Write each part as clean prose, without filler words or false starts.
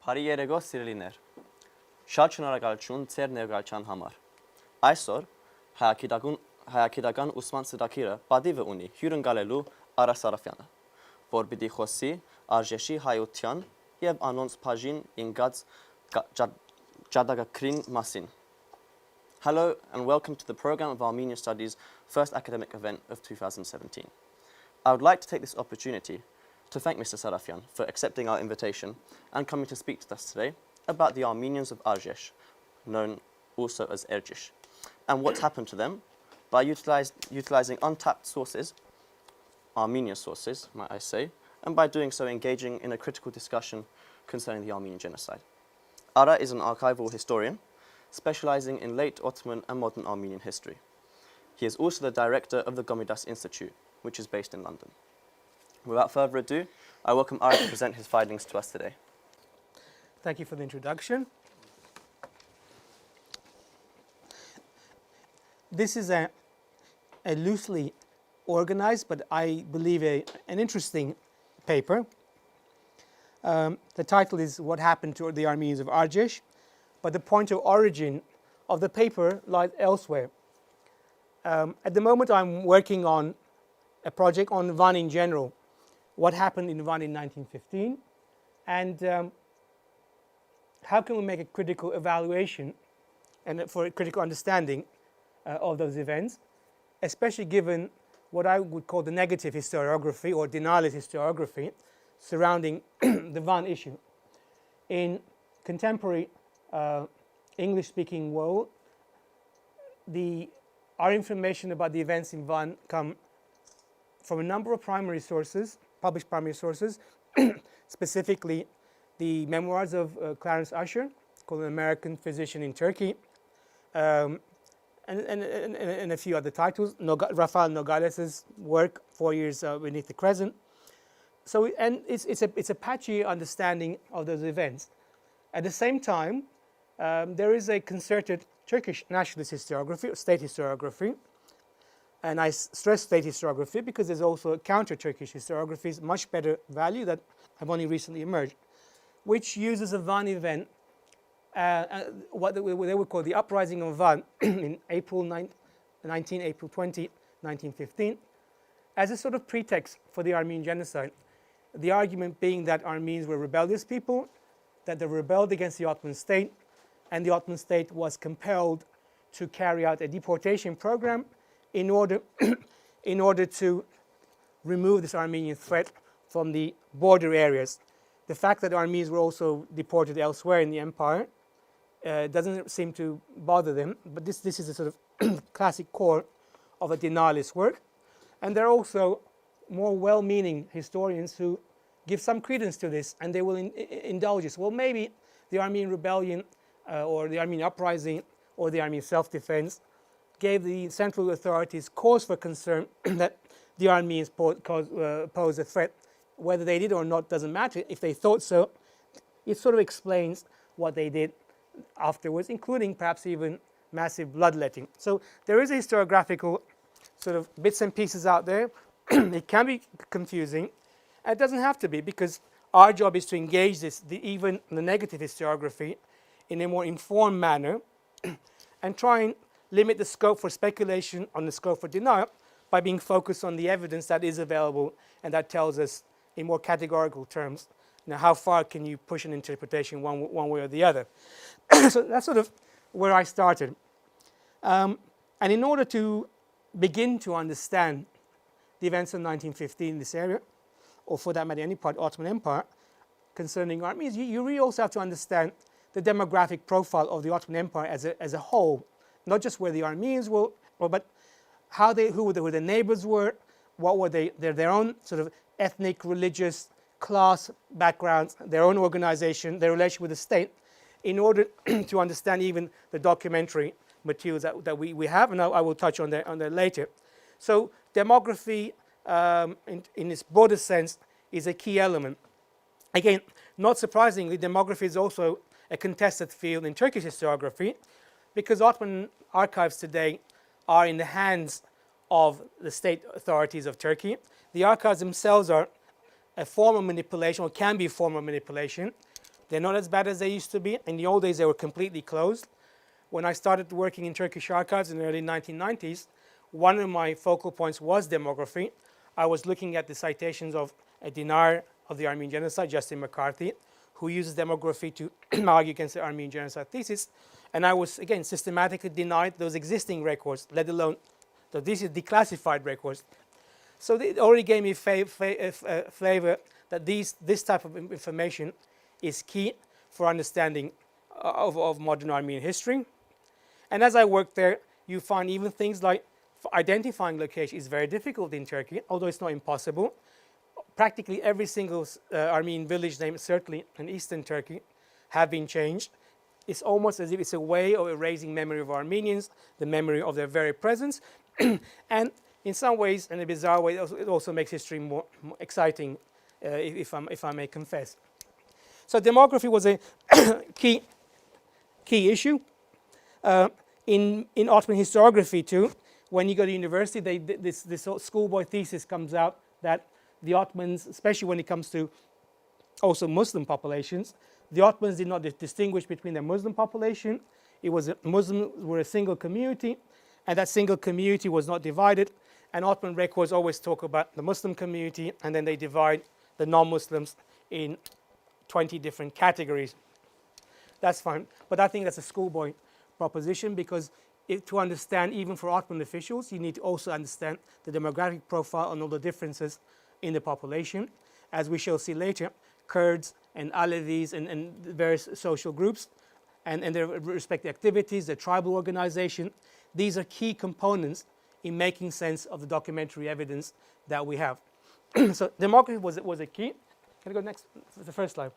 Բարի երեկո սիրելիներ։ Շատ շնորհակալություն ձեր ներկայացան համար։ Այսօր հայագիտական ուսման ծրագիրը պատիվը ունի հյուրընկալելու Արա Սարաֆյանը, որ պիտի խոսի Arjeshi հայության եւ անոնց բաժին ինգած ջատագակրին մասին։ Hello and welcome to the program of Armenian Studies' first academic event of 2017. I would like to take this opportunity to thank Mr. Sarafyan for accepting our invitation and coming to speak to us today about the Armenians of Arjesh, known also as Erciş, and what's happened to them by utilizing untapped sources, Armenian sources, might I say, and by doing so engaging in a critical discussion concerning the Armenian genocide. Ara is an archival historian specializing in late Ottoman and modern Armenian history. He is also the director of the Gomidas Institute, which is based in London. Without further ado, I welcome Ara to present his findings to us today. Thank you for the introduction. This is a loosely organized, but I believe an interesting paper. The title is What Happened to the Armenians of Arjesh, but the point of origin of the paper lies elsewhere. At the moment, I'm working on a project on Van in general, what happened in Van in 1915, and how can we make a critical evaluation and for a critical understanding of those events, especially given what I would call the negative historiography or denialist historiography surrounding the Van issue. In contemporary English-speaking world, our information about the events in Van come from a number of primary sources, published primary sources, specifically the memoirs of Clarence Usher, called an American physician in Turkey, and a few other titles. Rafael Nogales' work, 4 Years Beneath the Crescent. So, and it's a patchy understanding of those events. At the same time, there is a concerted Turkish nationalist historiography, or state historiography, and I stress state historiography because there's also a counter-Turkish historiography, much better value, that have only recently emerged, which uses a Van event, what they would call the uprising of Van in April 20, 1915, as a sort of pretext for the Armenian genocide. The argument being that Armenians were rebellious people, that they rebelled against the Ottoman state, and the Ottoman state was compelled to carry out a deportation program in order to remove this Armenian threat from the border areas. The fact that Armenians were also deported elsewhere in the empire doesn't seem to bother them, but this is a sort of classic core of a denialist work. And there are also more well-meaning historians who give some credence to this, and they will indulge us. Well, maybe the Armenian rebellion or the Armenian uprising or the Armenian self-defense gave the central authorities cause for concern that the Armenians pose a threat. Whether they did or not doesn't matter. If they thought so, it sort of explains what they did afterwards, including perhaps even massive bloodletting. So there is a historiographical sort of bits and pieces out there. It can be confusing. It doesn't have to be, because our job is to engage even the negative historiography in a more informed manner and try and limit the scope for speculation on the scope for denial by being focused on the evidence that is available and that tells us in more categorical terms, now how far can you push an interpretation one way or the other. So that's sort of where I started. And in order to begin to understand the events of 1915 in this area, or for that matter any part of the Ottoman Empire, concerning Armenians, you really also have to understand the demographic profile of the Ottoman Empire as a whole, not just where the Armenians were, but who the neighbors were, what were their own sort of ethnic, religious, class backgrounds, their own organization, their relation with the state, in order to understand even the documentary materials that we have, and I will touch on that later. So demography, in its broader sense, is a key element. Again, not surprisingly, demography is also a contested field in Turkish historiography, because Ottoman archives today are in the hands of the state authorities of Turkey. The archives themselves are a form of manipulation, or can be a form of manipulation, They're not as bad as they used to be. In the old days, they were completely closed. When I started working in Turkish archives in the early 1990s, one of my focal points was demography. I was looking at the citations of a denier of the Armenian genocide, Justin McCarthy, who uses demography to argue against the Armenian genocide thesis. And I was, again, systematically denied those existing records, let alone, so this is declassified records. So it already gave me a flavor that this type of information is key for understanding of modern Armenian history. And as I worked there, you find even things like identifying location is very difficult in Turkey, although it's not impossible. Practically every single Armenian village name, certainly in eastern Turkey, have been changed. It's almost as if it's a way of erasing memory of Armenians, the memory of their very presence. And in some ways, in a bizarre way, it also makes history more exciting, if I may confess. So demography was a key issue. In Ottoman historiography too, when you go to university, this schoolboy thesis comes out that the Ottomans, especially when it comes to also Muslim populations, the Ottomans did not distinguish between the Muslim population. It was Muslims were a single community, and that single community was not divided. And Ottoman records always talk about the Muslim community, and then they divide the non-Muslims in 20 different categories. That's fine, but I think that's a schoolboy proposition, because to understand, even for Ottoman officials, you need to also understand the demographic profile and all the differences in the population. As we shall see later, Kurds and Alevis and various social groups and their respective activities, their tribal organization, these are key components in making sense of the documentary evidence that we have. So demography was a key. Can I go next? The first slide.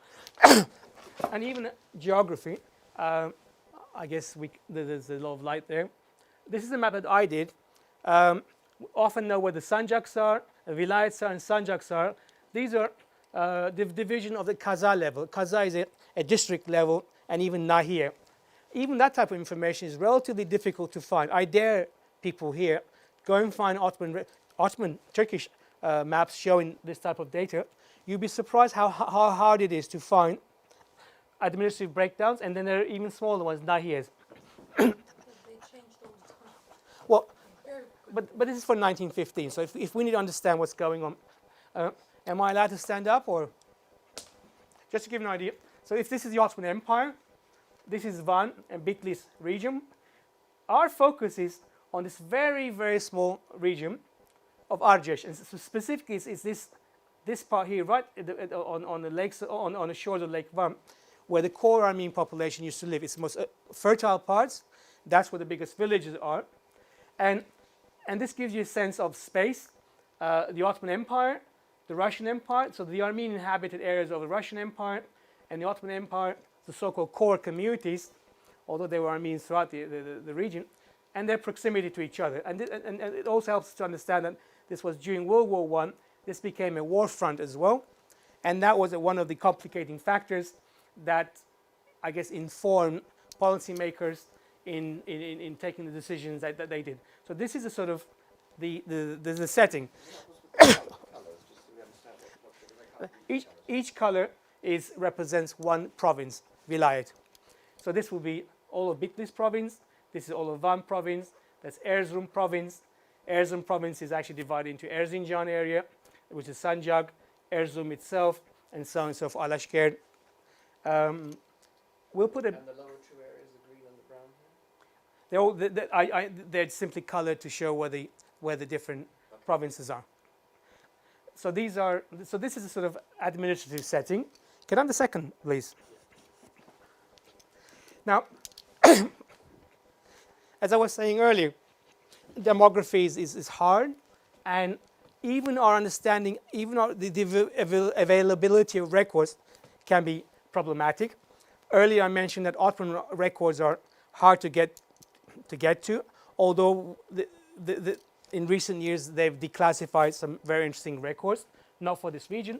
And even geography, I guess there's a lot of light there. This is a map that I did. We often know where the sanjaks are, vilayets are, and sanjaks are. These are the division of the Kaza level. Kaza is a district level, and even Nahiye. Even that type of information is relatively difficult to find. I dare people here go and find Ottoman Turkish maps showing this type of data. You'd be surprised how hard it is to find administrative breakdowns, and then there are even smaller ones, Nahiyes. They changed all the time. Well, but this is for 1915, so if we need to understand what's going on, am I allowed to stand up, or just to give an idea? So if this is the Ottoman Empire, this is Van and Bitlis region. Our focus is on this very, very small region of Arjesh, and so specifically is this part here, right on the lakes, on the shores of Lake Van, where the core Armenian population used to live. It's the most fertile parts. That's where the biggest villages are, and this gives you a sense of space. The Ottoman Empire, the Russian Empire, so the Armenian inhabited areas of the Russian Empire, and the Ottoman Empire, the so-called core communities, although they were Armenians throughout the region, and their proximity to each other. And it also helps to understand that this was during World War I. This became a war front as well, and that was one of the complicating factors that, I guess, informed policymakers in taking the decisions that they did. So this is a sort of the setting. Each color represents one province, vilayet. So this will be all of Bitlis province. This is all of Van province. That's Erzurum province. Erzurum province is actually divided into Erzincan area, which is Sancak, Erzurum itself, and so on and so forth, Alaşkert. We'll put it. And the lower two areas, the green and the brown here? They're simply colored to show where the different provinces are. So this is a sort of administrative setting. Can I have the second, please? Now, as I was saying earlier, demography is hard, and even our understanding, the availability of records can be problematic. Earlier I mentioned that Ottoman records are hard to get to, although in recent years they've declassified some very interesting records, not for this region.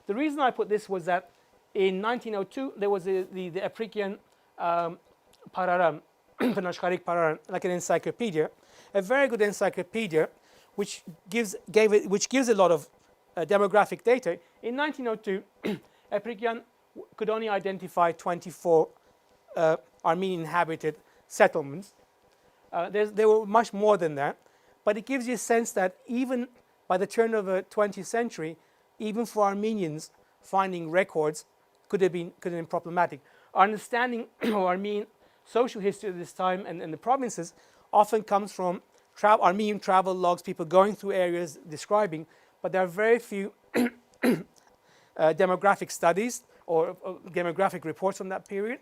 The reason I put this was that in 1902 there was the African Pararam, Panashkarik Pararam, like an encyclopedia, a very good encyclopedia, which gives a lot of demographic data. In 1902, African could only identify 24 Armenian inhabited settlements. There were much more than that, but it gives you a sense that even by the turn of the 20th century, even for Armenians, finding records could have been problematic. Our understanding of Armenian social history at this time and the provinces often comes from Armenian travel logs, people going through areas describing, but there are very few demographic studies or demographic reports from that period,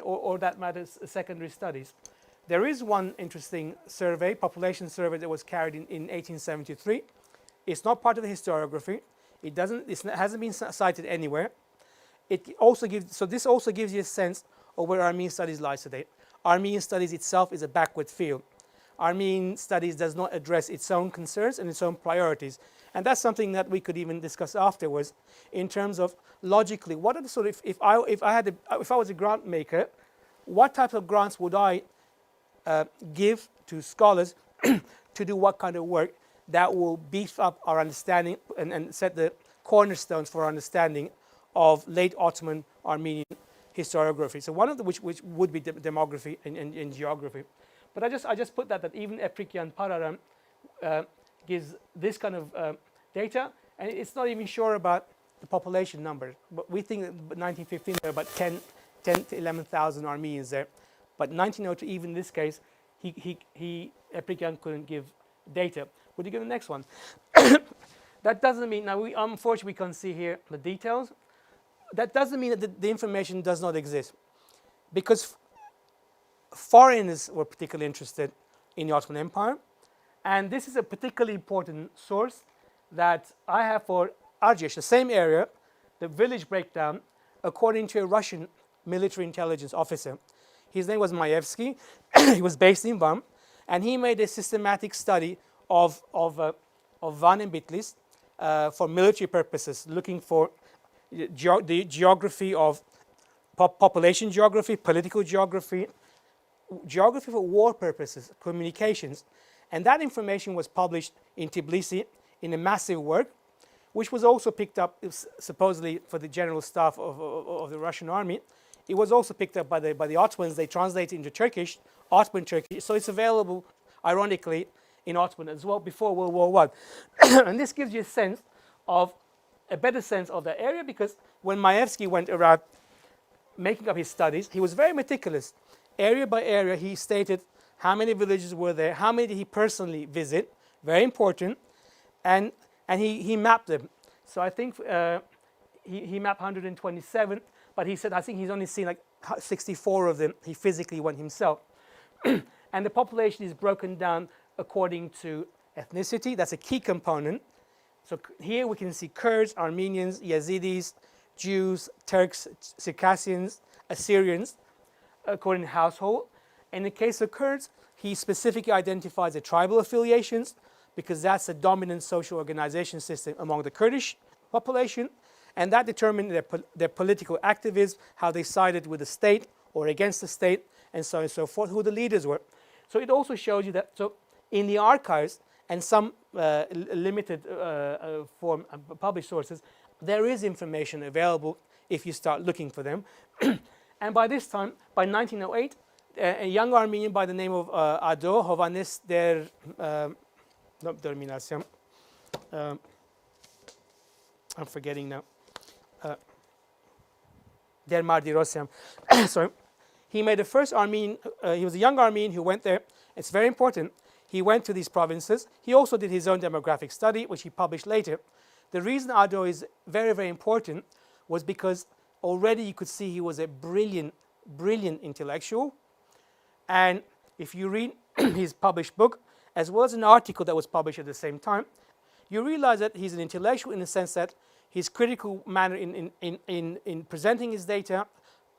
or that matters, secondary studies. There is one interesting survey, population survey, that was carried in 1873. It's not part of the historiography. It hasn't been cited anywhere. This also gives you a sense of where Armenian studies lies today. Armenian studies itself is a backward field. Armenian studies does not address its own concerns and its own priorities. And that's something that we could even discuss afterwards in terms of logically, what are the sort of, if I was a grant maker, what type of grants would I give to scholars to do what kind of work that will beef up our understanding and set the cornerstones for our understanding of late Ottoman Armenian historiography. So one of the which would be demography and geography. But I just put that even Eprikyan Pararam gives this kind of data, and it's not even sure about the population number. But we think that 1915 there were about 10 to 11,000 Armenians there. But 1902, even in this case, Eprikyan couldn't give data. Would you give the next one? That doesn't mean, now unfortunately we can't see here the details. That doesn't mean that the information does not exist. Because foreigners were particularly interested in the Ottoman Empire. And this is a particularly important source that I have for Arjesh, the same area, the village breakdown, according to a Russian military intelligence officer. His name was Maevsky. He was based in Van, and he made a systematic study of Van and Bitlis for military purposes, looking for the geography of population geography, political geography, geography for war purposes, communications. And that information was published in Tbilisi in a massive work, which was also picked up supposedly for the general staff of the Russian army. It was also picked up by the Ottomans. They translated into Turkish, Ottoman Turkish. So it's available, ironically, in Ottoman as well before World War I. And this gives you a better sense of the area, because when Maevsky went around making up his studies, he was very meticulous. Area by area, he stated how many villages were there, how many did he personally visit, very important, and he mapped them. So I think he mapped 127, but he said I think he's only seen like 64 of them. He physically went himself. And the population is broken down according to ethnicity. That's a key component. So here we can see Kurds, Armenians, Yazidis, Jews, Turks, Circassians, Assyrians, according to household. In the case of Kurds, he specifically identifies the tribal affiliations, because that's a dominant social organization system among the Kurdish population, and that determined their political activism, how they sided with the state or against the state, and so on and so forth, who the leaders were. So it also shows you that, so in the archives and some limited form published sources, there is information available if you start looking for them. And by this time, by 1908, a young Armenian by the name of Ado Hovannes der Domination, I'm forgetting now, der Mardirosyan, sorry, he made the first Armenian, he was a young Armenian who went there. It's very important. He went to these provinces. He also did his own demographic study, which he published later. The reason Ado is very, very important was because already you could see he was a brilliant, brilliant intellectual. And if you read his published book, as well as an article that was published at the same time, you realize that he's an intellectual in the sense that his critical manner in presenting his data,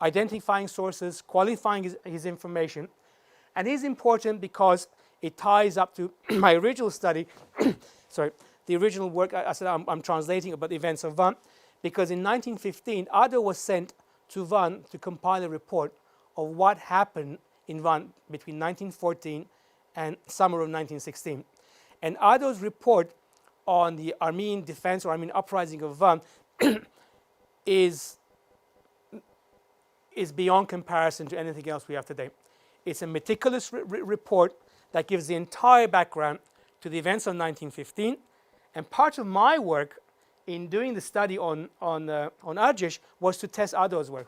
identifying sources, qualifying his information. And he's important because it ties up to my original study, sorry, the original work I said I'm translating about the events of Van, because in 1915, Ado was sent to Van to compile a report of what happened in Van between 1914 and summer of 1916. And Ado's report on the Armenian defense or Armenian uprising of Van is is beyond comparison to anything else we have today. It's a meticulous report that gives the entire background to the events of 1915. And part of my work in doing the study on Arjesh was to test Ado's work.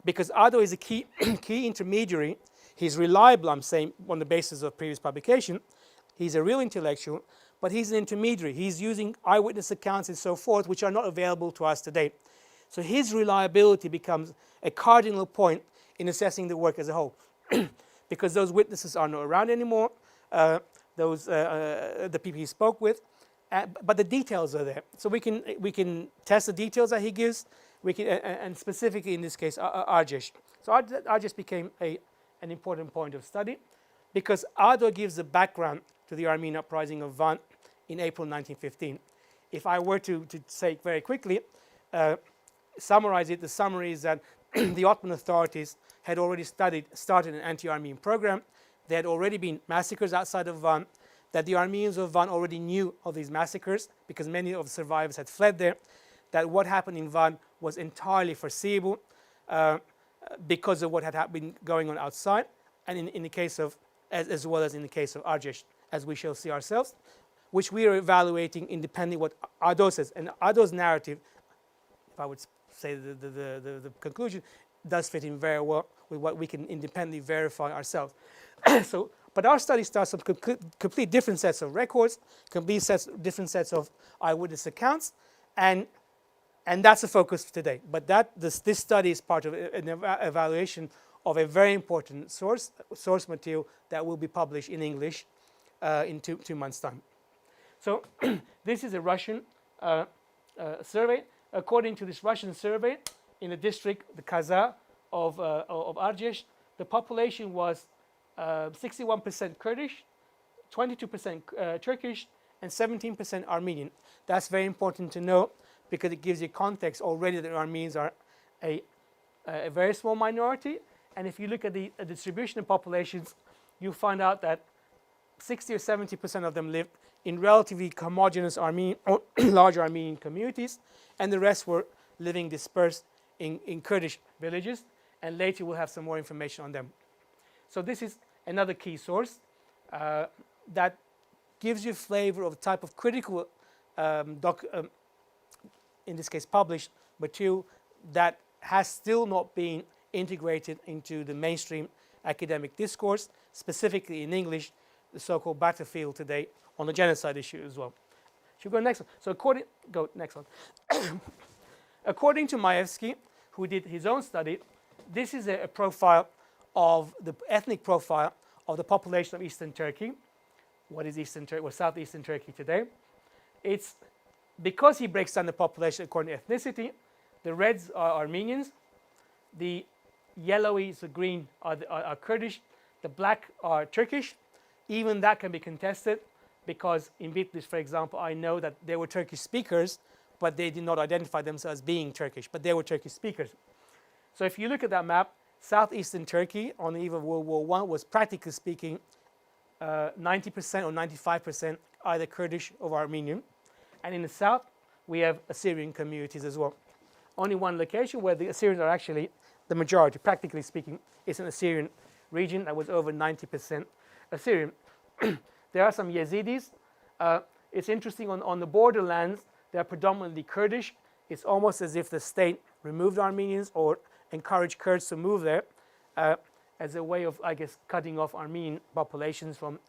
Because Ado is a key intermediary. He's reliable, I'm saying, on the basis of previous publication. He's a real intellectual, but he's an intermediary. He's using eyewitness accounts and so forth, which are not available to us today. So his reliability becomes a cardinal point in assessing the work as a whole. Because those witnesses are not around anymore, the people he spoke with, but the details are there. So we can test the details that he gives, and specifically in this case, Arjesh. So Arjesh became an important point of study, because Ado gives the background to the Armenian uprising of Van in April 1915. If I were to say very quickly, summarize it, the summary is that the Ottoman authorities had already started an anti-Armenian program. There had already been massacres outside of Van, that the Armenians of Van already knew of these massacres because many of the survivors had fled there, that what happened in Van was entirely foreseeable because of what had been going on outside, and in the case of, as well as in the case of Arjesh, as we shall see ourselves, which we are evaluating independently what Ado says. And Ado's narrative, if I would say the conclusion, does fit in very well with what we can independently verify ourselves. But our study starts from complete different sets of records, different sets of eyewitness accounts, and that's the focus today. But this study is part of an evaluation of a very important source material that will be published in English in 2 months' time. So this is a Russian survey. According to this Russian survey, in the district, the Kaza of Arjesh, the population was 61% Kurdish, 22% Turkish, and 17% Armenian. That's very important to know because it gives you context already that Armenians are a very small minority. And if you look at the distribution of populations, you find out that 60 or 70% of them lived in relatively homogeneous Armenian or large Armenian communities, and the rest were living dispersed in Kurdish villages. And later we'll have some more information on them. So this is another key source that gives you a flavor of the type of critical, in this case published material that has still not been integrated into the mainstream academic discourse, specifically in English, the so-called battlefield today on the genocide issue as well. Should we go next one? So go next one. According to Maevsky, who did his own study, this is a profile of the ethnic profile of the population of Eastern Turkey. What is Eastern Turkey? Well, Southeastern Turkey today. It's because he breaks down the population according to ethnicity. The reds are Armenians, the yellowy, so green, are Kurdish, the black are Turkish. Even that can be contested because in Bitlis, for example, I know that they were Turkish speakers, but they did not identify themselves as being Turkish, but they were Turkish speakers. So if you look at that map, southeastern Turkey on the eve of World War I was practically speaking 90% or 95% either Kurdish or Armenian. And in the south, we have Assyrian communities as well. Only one location where the Assyrians are actually the majority, practically speaking, is an Assyrian region that was over 90% Assyrian. There are some Yazidis. It's interesting, on the borderlands, they are predominantly Kurdish. It's almost as if the state removed Armenians or encouraged Kurds to move there as a way of, I guess, cutting off Armenian populations from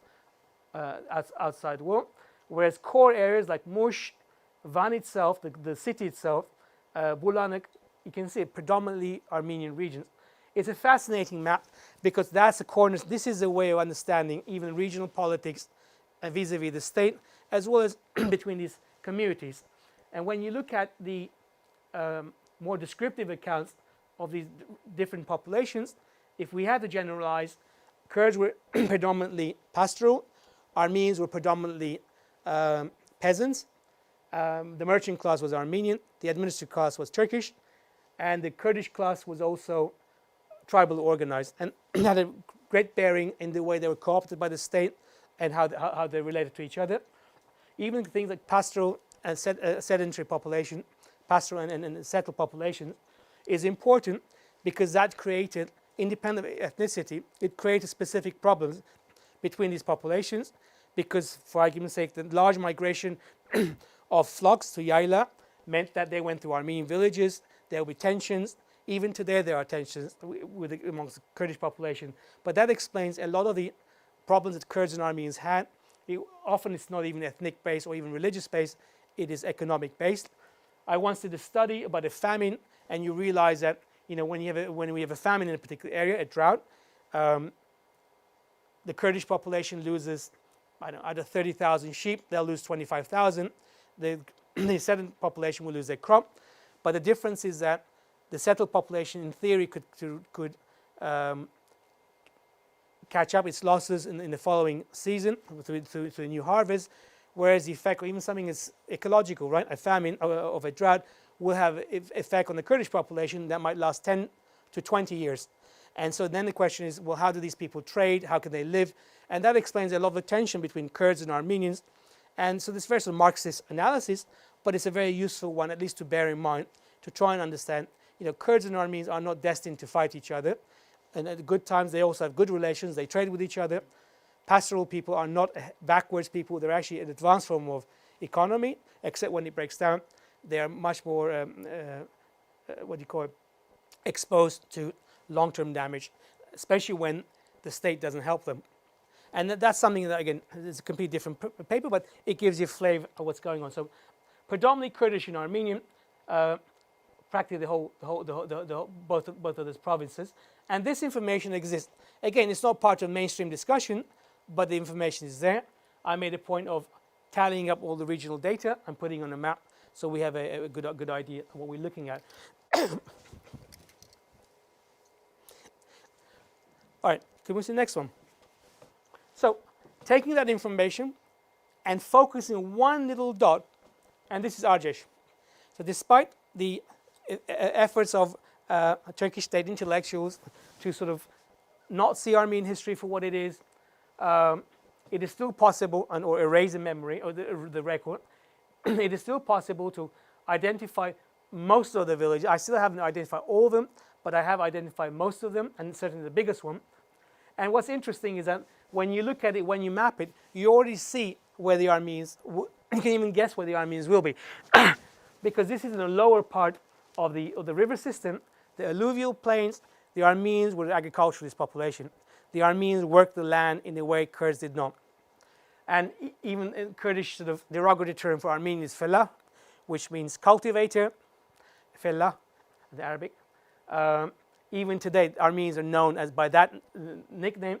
outside the world. Whereas core areas like Mush, Van itself, the city itself, Bulanek, you can see predominantly Armenian regions. It's a fascinating map because that's the corners. This is a way of understanding even regional politics vis-a-vis the state, as well as between these communities. And when you look at the more descriptive accounts of these different populations, if we had to generalize, Kurds were predominantly pastoral, Armenians were predominantly peasants, the merchant class was Armenian, the administrative class was Turkish, and the Kurdish class was also tribally organized and had a great bearing in the way they were co-opted by the state and how they related to each other. Even things like pastoral and sedentary population, pastoral and settled population, is important because that created, independent of ethnicity, it created specific problems between these populations, because, for argument's sake, the large migration of flocks to Yayla meant that they went to Armenian villages. There will be tensions. Even today there are tensions amongst the Kurdish population. But that explains a lot of the problems that Kurds and Armenians had. Often it's not even ethnic based or even religious based, it is economic based. I once did a study about a famine, and you realize that when we have a famine in a particular area, a drought, the Kurdish population loses, either 30,000 sheep, they'll lose 25,000. The settled population will lose their crop. But the difference is that the settled population, in theory, could catch up its losses in the following season through a new harvest, whereas the effect, or even something as ecological, right, a famine of a drought, will have effect on the Kurdish population that might last 10 to 20 years. And so then the question is, well, how do these people trade? How can they live? And that explains a lot of the tension between Kurds and Armenians. And so this is very sort of Marxist analysis, but it's a very useful one, at least to bear in mind, to try and understand, Kurds and Armenians are not destined to fight each other. And at good times, they also have good relations. They trade with each other. Pastoral people are not backwards people. They're actually an advanced form of economy, except when it breaks down. They are much more, exposed to long-term damage, especially when the state doesn't help them. And that's something that, again, is a completely different paper, but it gives you a flavor of what's going on. So predominantly Kurdish and Armenian, practically both of those provinces. And this information exists. Again, it's not part of mainstream discussion, but the information is there. I made a point of tallying up all the regional data and putting on a map, so we have a good idea of what we're looking at. All right, can we move to the next one? So, taking that information and focusing one little dot, and this is Arjesh. So despite the efforts of Turkish state intellectuals to sort of not see Armenian history for what it is still possible, or erase the memory or the record. It is still possible to identify most of the villages. I still haven't identified all of them, but I have identified most of them, and certainly the biggest one. And what's interesting is that when you look at it, when you map it, you already see where the Armenians, you can even guess where the Armenians will be. Because this is in the lower part of the river system, the alluvial plains. The Armenians were an agriculturalist population. The Armenians worked the land in a way Kurds did not. And even in Kurdish sort of derogatory term for Armenian is felah, which means cultivator, felah, the Arabic. Even today, Armenians are known as by that nickname.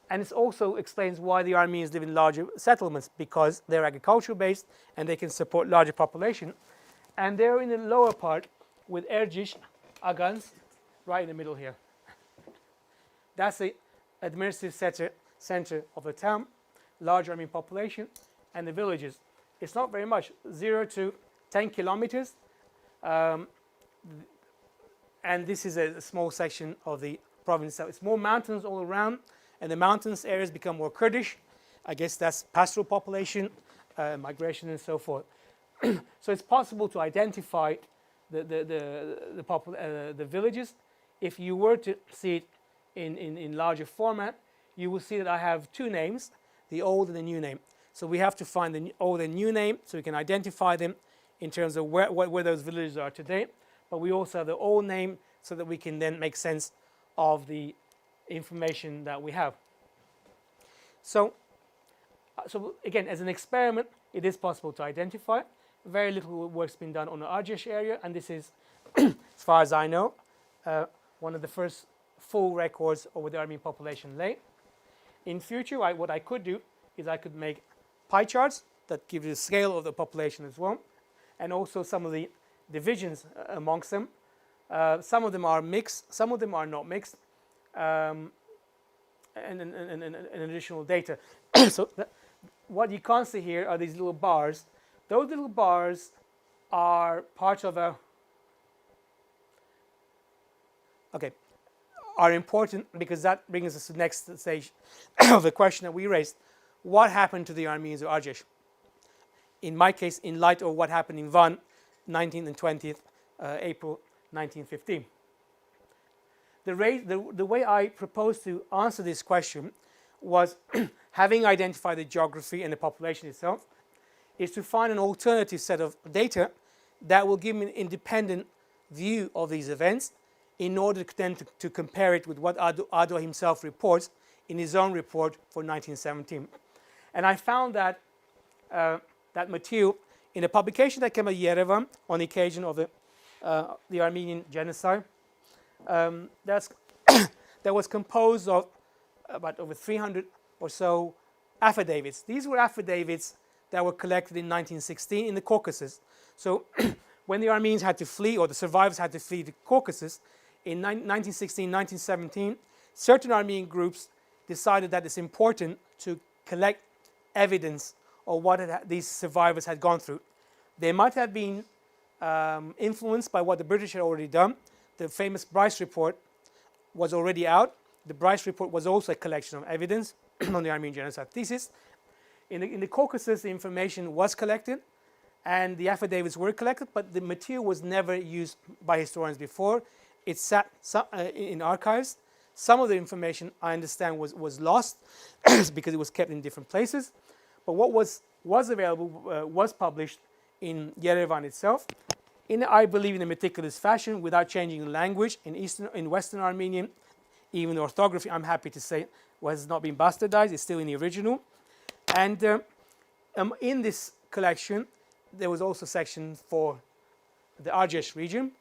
And it also explains why the Armenians live in larger settlements, because they're agricultural based and they can support larger population. And they're in the lower part with Erciş, Agans, right in the middle here. That's the administrative center of the town, large Armenian population, and the villages. It's not very much, 0 to 10 kilometers. And this is a small section of the province. So it's more mountains all around, and the mountains areas become more Kurdish. I guess that's pastoral population, migration, and so forth. So it's possible to identify the villages. If you were to see it in larger format, you will see that I have two names, the old and the new name. So we have to find the old and new name so we can identify them in terms of where those villages are today. But we also have the old name so that we can then make sense of the information that we have. So again, as an experiment, it is possible to identify. Very little work's been done on the Arjesh area, and this is, as far as I know, one of the first full records over the Armenian population laid. In future, what I could do is I could make pie charts that give you the scale of the population as well, and also some of the divisions amongst them. Some of them are mixed, some of them are not mixed, and additional data. So what you can't see here are these little bars. Those little bars are part of are important because that brings us to the next stage of the question that we raised. What happened to the Armenians of Arjesh? In my case, in light of what happened in Van, 19th and 20th April 1915. the way I proposed to answer this question was, having identified the geography and the population itself, is to find an alternative set of data that will give me an independent view of these events in order then to compare it with what Ado himself reports in his own report for 1917. And I found that that material in a publication that came out of Yerevan on the occasion of the Armenian genocide. That was composed of about over 300 or so affidavits. These were affidavits that were collected in 1916 in the Caucasus. So when the Armenians had to flee, or the survivors had to flee the Caucasus, in 1916, 1917, certain Armenian groups decided that it's important to collect evidence of what these survivors had gone through. They might have been influenced by what the British had already done. The famous Bryce report was already out. The Bryce report was also a collection of evidence on the Armenian genocide thesis. In the Caucasus, the information was collected and the affidavits were collected, but the material was never used by historians before. It sat in archives. Some of the information, I understand, was lost because it was kept in different places. But what was available was published in Yerevan itself, I believe, in a meticulous fashion, without changing the language. In Western Armenian, even the orthography, I'm happy to say, has not been bastardized. It's still in the original. And in this collection, there was also a section for the Arjes region.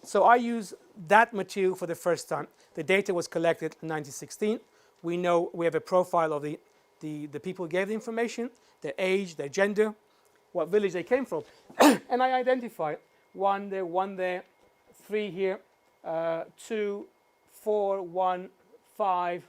So I use that material for the first time. The data was collected in 1916. We know we have a profile of the people who gave the information, their age, their gender, what village they came from. And I identified one there, 3 here, 2, 4, 1, 5,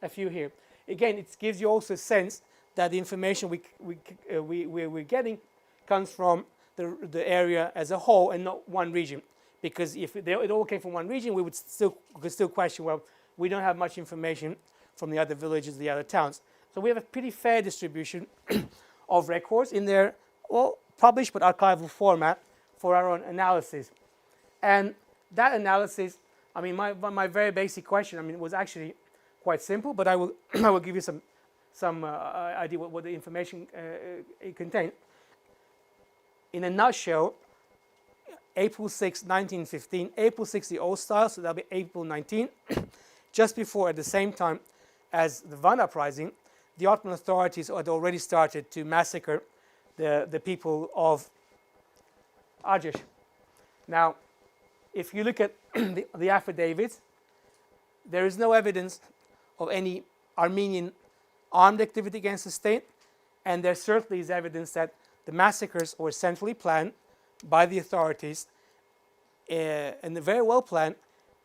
a few here. Again, it gives you also a sense that the information we're getting comes from the area as a whole and not one region. Because if it all came from one region, we could still question, well, we don't have much information from the other villages, the other towns. So we have a pretty fair distribution of records in their published but archival format for our own analysis. And that analysis, I mean, my very basic question, I mean, was actually quite simple, but I will give you some idea what the information it contained. In a nutshell, April 6, 1915, April 6 the old style, so that'll be April 19, just before, at the same time as the Van uprising, the Ottoman authorities had already started to massacre the people of Arjesh. Now, if you look at the affidavits, there is no evidence of any Armenian armed activity against the state, and there certainly is evidence that the massacres were centrally planned by the authorities, and very well planned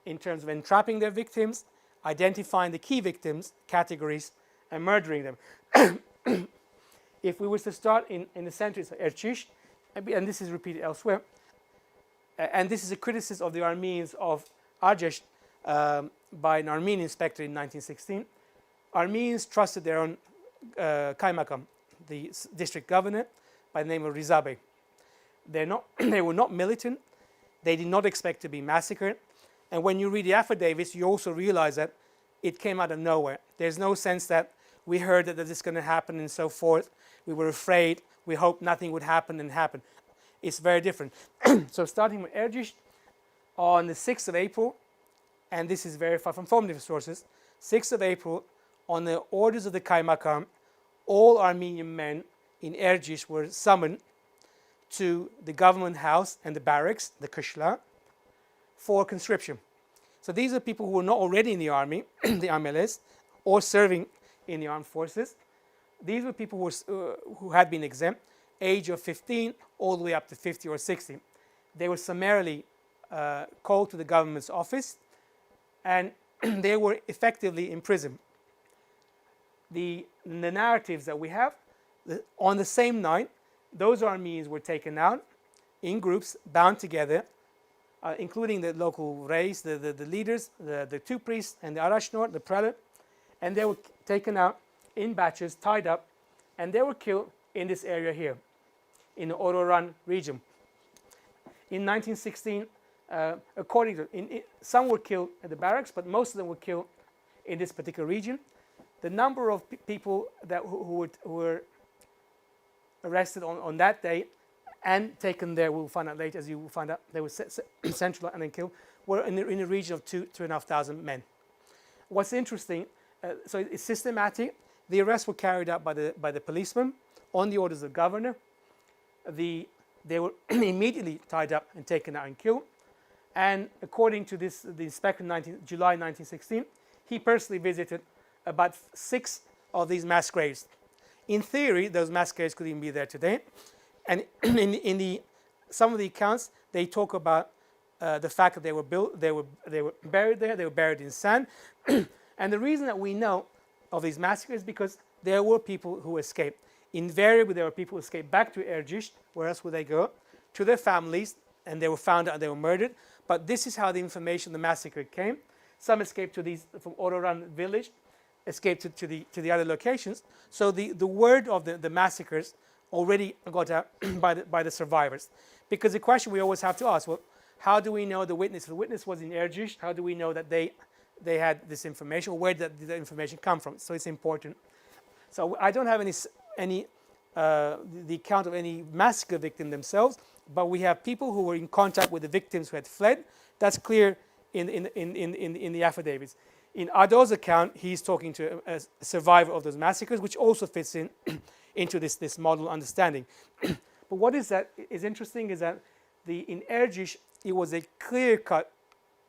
in terms of entrapping their victims, identifying the key victims, categories, and murdering them. If we were to start in the center, it's Erciş, and this is repeated elsewhere, and this is a criticism of the Armenians of Arjesh by an Armenian inspector in 1916. Armenians trusted their own kaymakam, the district governor, by the name of Rizabe. They were not militant. They did not expect to be massacred. And when you read the affidavits, you also realize that it came out of nowhere. There's no sense that we heard that this is going to happen and so forth. We were afraid. We hoped nothing would happen and happen. It's very different. So starting with Erciş, on the 6th of April, and this is verified from formative sources, 6th of April, on the orders of the kaymakam, all Armenian men in Erciş were summoned to the government house and the barracks, the Kishla, for conscription. So these are people who were not already in the army, the Ameles, or serving in the armed forces. These were people who had been exempt, age of 15 all the way up to 50 or 60. They were summarily called to the government's office, and they were effectively imprisoned. The narratives that we have, on the same night, those Armenians were taken out in groups, bound together, including the local reis, the leaders, the 2 priests, and the Arashnor, the prelate, and they were taken out in batches, tied up, and they were killed in this area here, in the Ororan region. In 1916, according to, some were killed at the barracks, but most of them were killed in this particular region. The number of people who were arrested on that day and taken there, we'll find out later, as you will find out, they were centralized and then killed, were in the region of 2,500 men. What's interesting, so it's systematic. The arrests were carried out by the policemen on the orders of the governor. They were immediately tied up and taken out and killed. And according to the inspector in July 1916, he personally visited about 6 of these mass graves. In theory, those mass graves could even be there today. And in some of the accounts, they talk about the fact that they were buried there. They were buried in sand. And the reason that we know of these massacres is because there were people who escaped. Invariably, there were people who escaped back to Erciş. Where else would they go? To their families, and they were found out and they were murdered. But this is how the information, the massacre came. Some escaped from Oraran village, escaped to the other locations. So the word of the massacres already got out by the survivors. Because the question we always have to ask, well, how do we know the witness? If the witness was in Erciş, how do we know that they had this information, or where did the information come from? So it's important. So I don't have the account of any massacre victim themselves, but we have people who were in contact with the victims who had fled. That's clear in the affidavits. In Ado's account, he's talking to a survivor of those massacres, which also fits into this model understanding. But what is interesting is that in Erciş, it was a clear-cut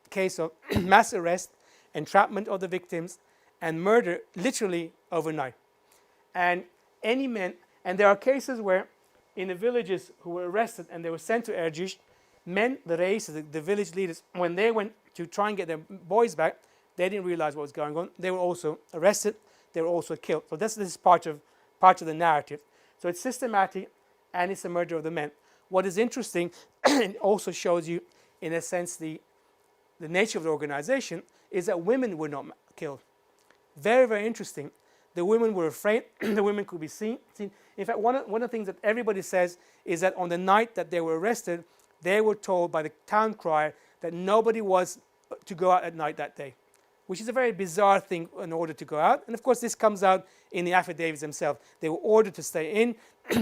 case of mass arrest, entrapment of the victims, and murder literally overnight. And there are cases where in the villages who were arrested and they were sent to Erciş, men, the reis, the village leaders, when they went to try and get their boys back, they didn't realize what was going on. They were also arrested. They were also killed. So this is part of the narrative. So it's systematic, and it's a murder of the men. What is interesting, and also shows you, in a sense, the nature of the organization, is that women were not killed. Very, very interesting. The women were afraid. The women could be seen. In fact, one of the things that everybody says is that on the night that they were arrested, they were told by the town crier that nobody was to go out at night that day, which is a very bizarre thing in order to go out. And of course, this comes out in the affidavits themselves. They were ordered to stay in.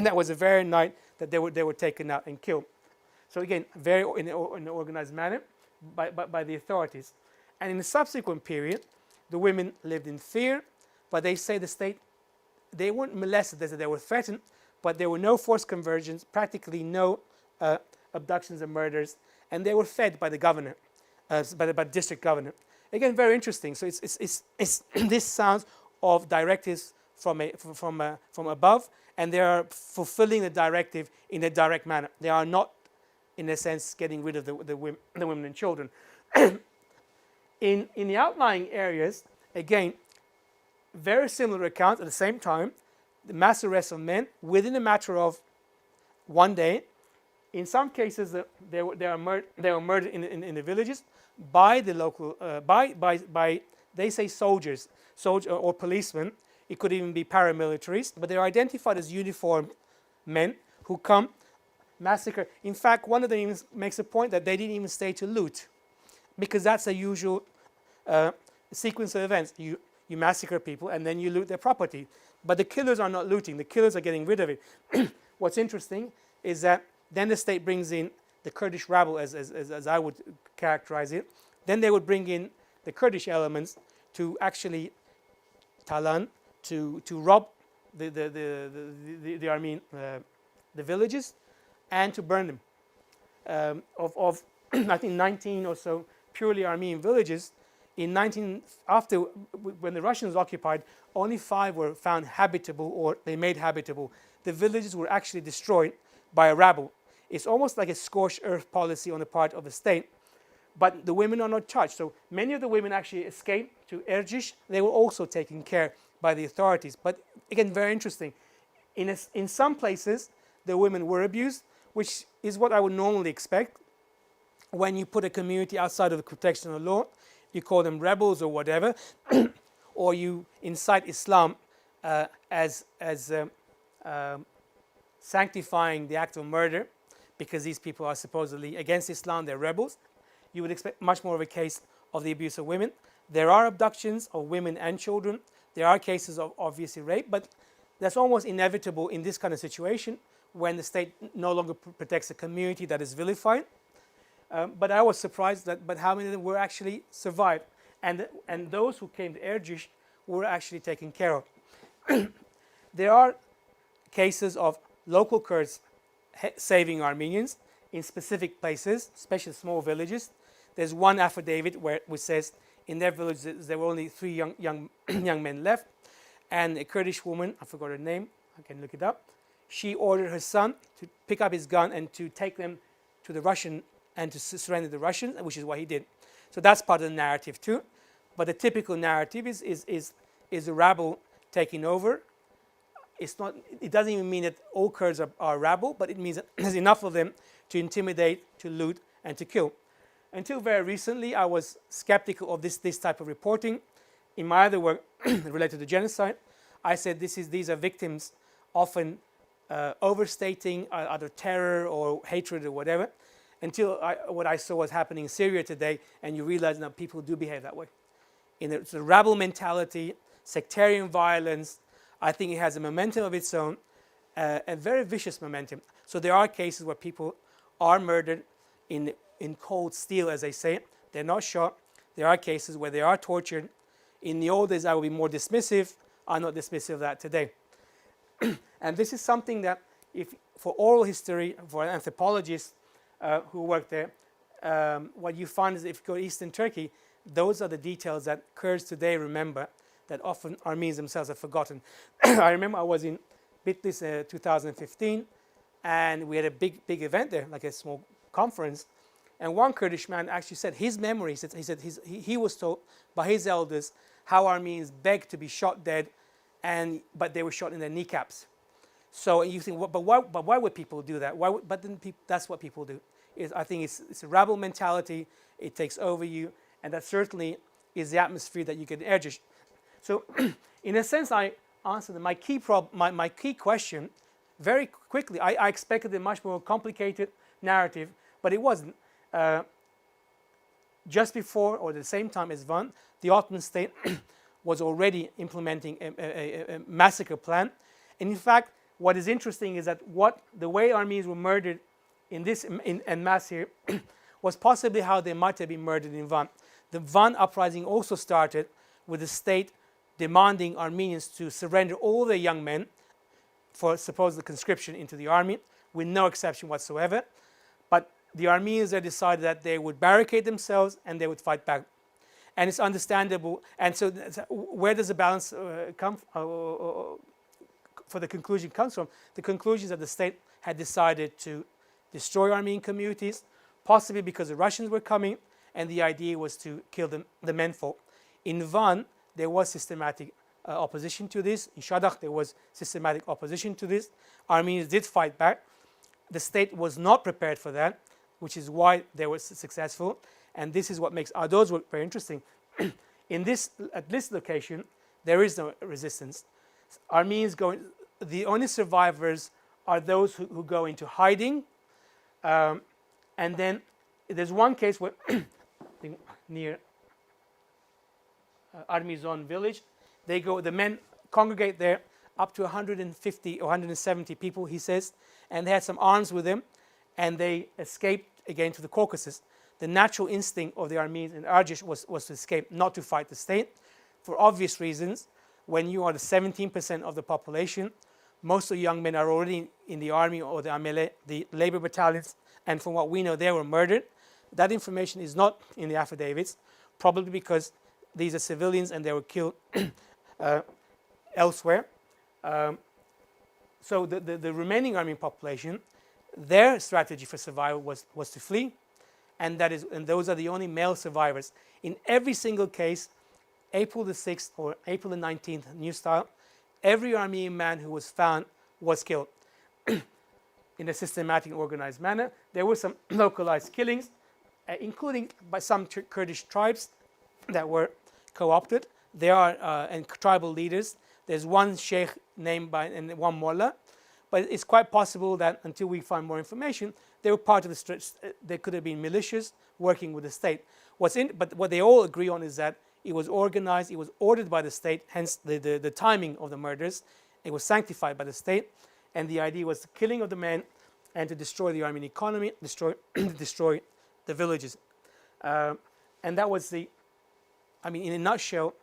That was the very night that they were taken out and killed. So again, very in an organized manner by the authorities. And in the subsequent period, the women lived in fear, but they say the state, they weren't molested, they were threatened, but there were no forced conversions, practically no abductions and murders, and they were fed by the governor, by the district governor. Again, very interesting. So it's this sounds of directives from above, and they are fulfilling the directive in a direct manner. They are not, in a sense, getting rid of the women and children. In the outlying areas, again, very similar accounts at the same time. The mass arrest of men within a matter of one day. In some cases, they were murdered in the villages by the local by they say soldiers or policemen. It could even be paramilitaries, but they're identified as uniformed men who come massacre. In fact, one of them even makes a point that they didn't even stay to loot, because that's a usual sequence of events. You massacre people and then you loot their property. But the killers are not looting. The killers are getting rid of it. What's interesting is that then the state brings in the Kurdish rabble, as I would characterize it. Then they would bring in the Kurdish elements to actually talan, to rob the Armenian the villages, and to burn them. Of I think 19 or so purely Armenian villages. After when the Russians occupied, only 5 were found habitable, or they made habitable. The villages were actually destroyed by a rabble. It's almost like a scorched earth policy on the part of the state, but the women are not touched. So many of the women actually escaped to Erciş. They were also taken care by the authorities. But again, very interesting. In some places, the women were abused, which is what I would normally expect when you put a community outside of the protection of law. You call them rebels or whatever, or you incite Islam as sanctifying the act of murder, because these people are supposedly against Islam, they're rebels. you would expect much more of a case of the abuse of women. There are abductions of women and children. There are cases of obviously rape, but that's almost inevitable in this kind of situation when the state no longer protects a community that is vilified. But I was surprised but how many of them were actually survived, and those who came to Erciş were actually taken care of. There are cases of local Kurds saving Armenians in specific places, especially small villages. There's one affidavit which says in their village there were only 3 young men left, and a Kurdish woman, I forgot her name, I can look it up, she ordered her son to pick up his gun and to take them to the Russian and to surrender the Russians, which is what he did. So that's part of the narrative too. But the typical narrative is a rabble taking over. It doesn't even mean that all Kurds are rabble, but it means that there's enough of them to intimidate, to loot, and to kill. Until very recently, I was skeptical of this type of reporting. In my other work related to genocide, I said these are victims often overstating either terror or hatred or whatever, until what I saw was happening in Syria today, and you realize that people do behave that way. It's a rabble mentality, sectarian violence. I think it has a momentum of its own, a very vicious momentum. So there are cases where people are murdered in cold steel, as they say. They're not shot. There are cases where they are tortured. In the old days, I would be more dismissive. I'm not dismissive of that today. And this is something that, if for oral history, for anthropologists who work there, what you find is if you go to Eastern Turkey, those are the details that Kurds today remember that often Armenians themselves have forgotten. I remember I was in Bitlis 2015, and we had a big event there, like a small conference. And one Kurdish man actually said his memory, he was told by his elders how Armenians begged to be shot dead, but they were shot in their kneecaps. So you think, but why would people do that? That's what people do. I think it's a rabble mentality. It takes over you, and that certainly is the atmosphere that you get in Erciş. So, in a sense, I answered my key question very quickly. I expected a much more complicated narrative, but it wasn't. Just before or the same time as Van, the Ottoman state was already implementing a massacre plan. And in fact, what is interesting is that the way Armenians were murdered in mass here was possibly how they might have been murdered in Van. The Van uprising also started with the state demanding Armenians to surrender all their young men for supposed conscription into the army, with no exception whatsoever. But the Armenians had decided that they would barricade themselves and they would fight back. And it's understandable. And so where does the balance come for the conclusion comes from? The conclusion is that the state had decided to destroy Armenian communities, possibly because the Russians were coming, and the idea was to kill the menfolk. In Van, there was systematic opposition to this. In Shadak, there was systematic opposition to this. Armenians did fight back. The state was not prepared for that, which is why they were successful. And this is what makes Ardo's work very interesting. At this location, there is no resistance. Armenians the only survivors are those who go into hiding. And then there's one case where near Armizon village, the men congregate there, up to 150 or 170 people, he says, and they had some arms with them, and they escaped again to the Caucasus. The natural instinct of the Armenians in Arjes was to escape, not to fight the state, for obvious reasons. When you are the 17% of the population, most of the young men are already in the army or the amele, the labor battalions, and from what we know, they were murdered. That information is not in the affidavits, probably because these are civilians and they were killed elsewhere. So the remaining Armenian population, their strategy for survival was to flee, and those are the only male survivors. In every single case, April the 6th or April the 19th, New Style, every Armenian man who was found was killed in a systematic, organized manner. There were some localized killings, including by some Kurdish tribes that were co-opted. There are and tribal leaders. There's one sheikh named and one mullah, but it's quite possible that until we find more information, they were part of they could have been militias working with the state. But what they all agree on is that it was organized, it was ordered by the state, hence the timing of the murders. It was sanctified by the state, and the idea was the killing of the men and to destroy the Armenian economy, destroy the villages. And that was in a nutshell,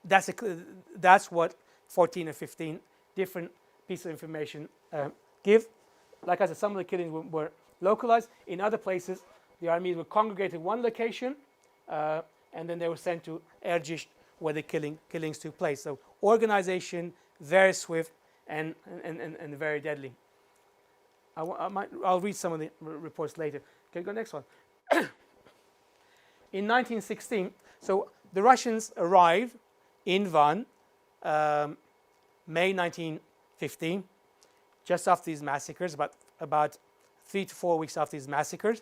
that's what 14 or 15 different pieces of information give. Like I said, some of the killings were localized. In other places, the Armenians were congregated in one location, and then they were sent to Erciş, where the killings took place. So organization, very swift, and very deadly. I'll read some of the reports later. Can you go next one? In 1916, so the Russians arrived in Van, May 1915, just after these massacres, about 3 to 4 weeks after these massacres.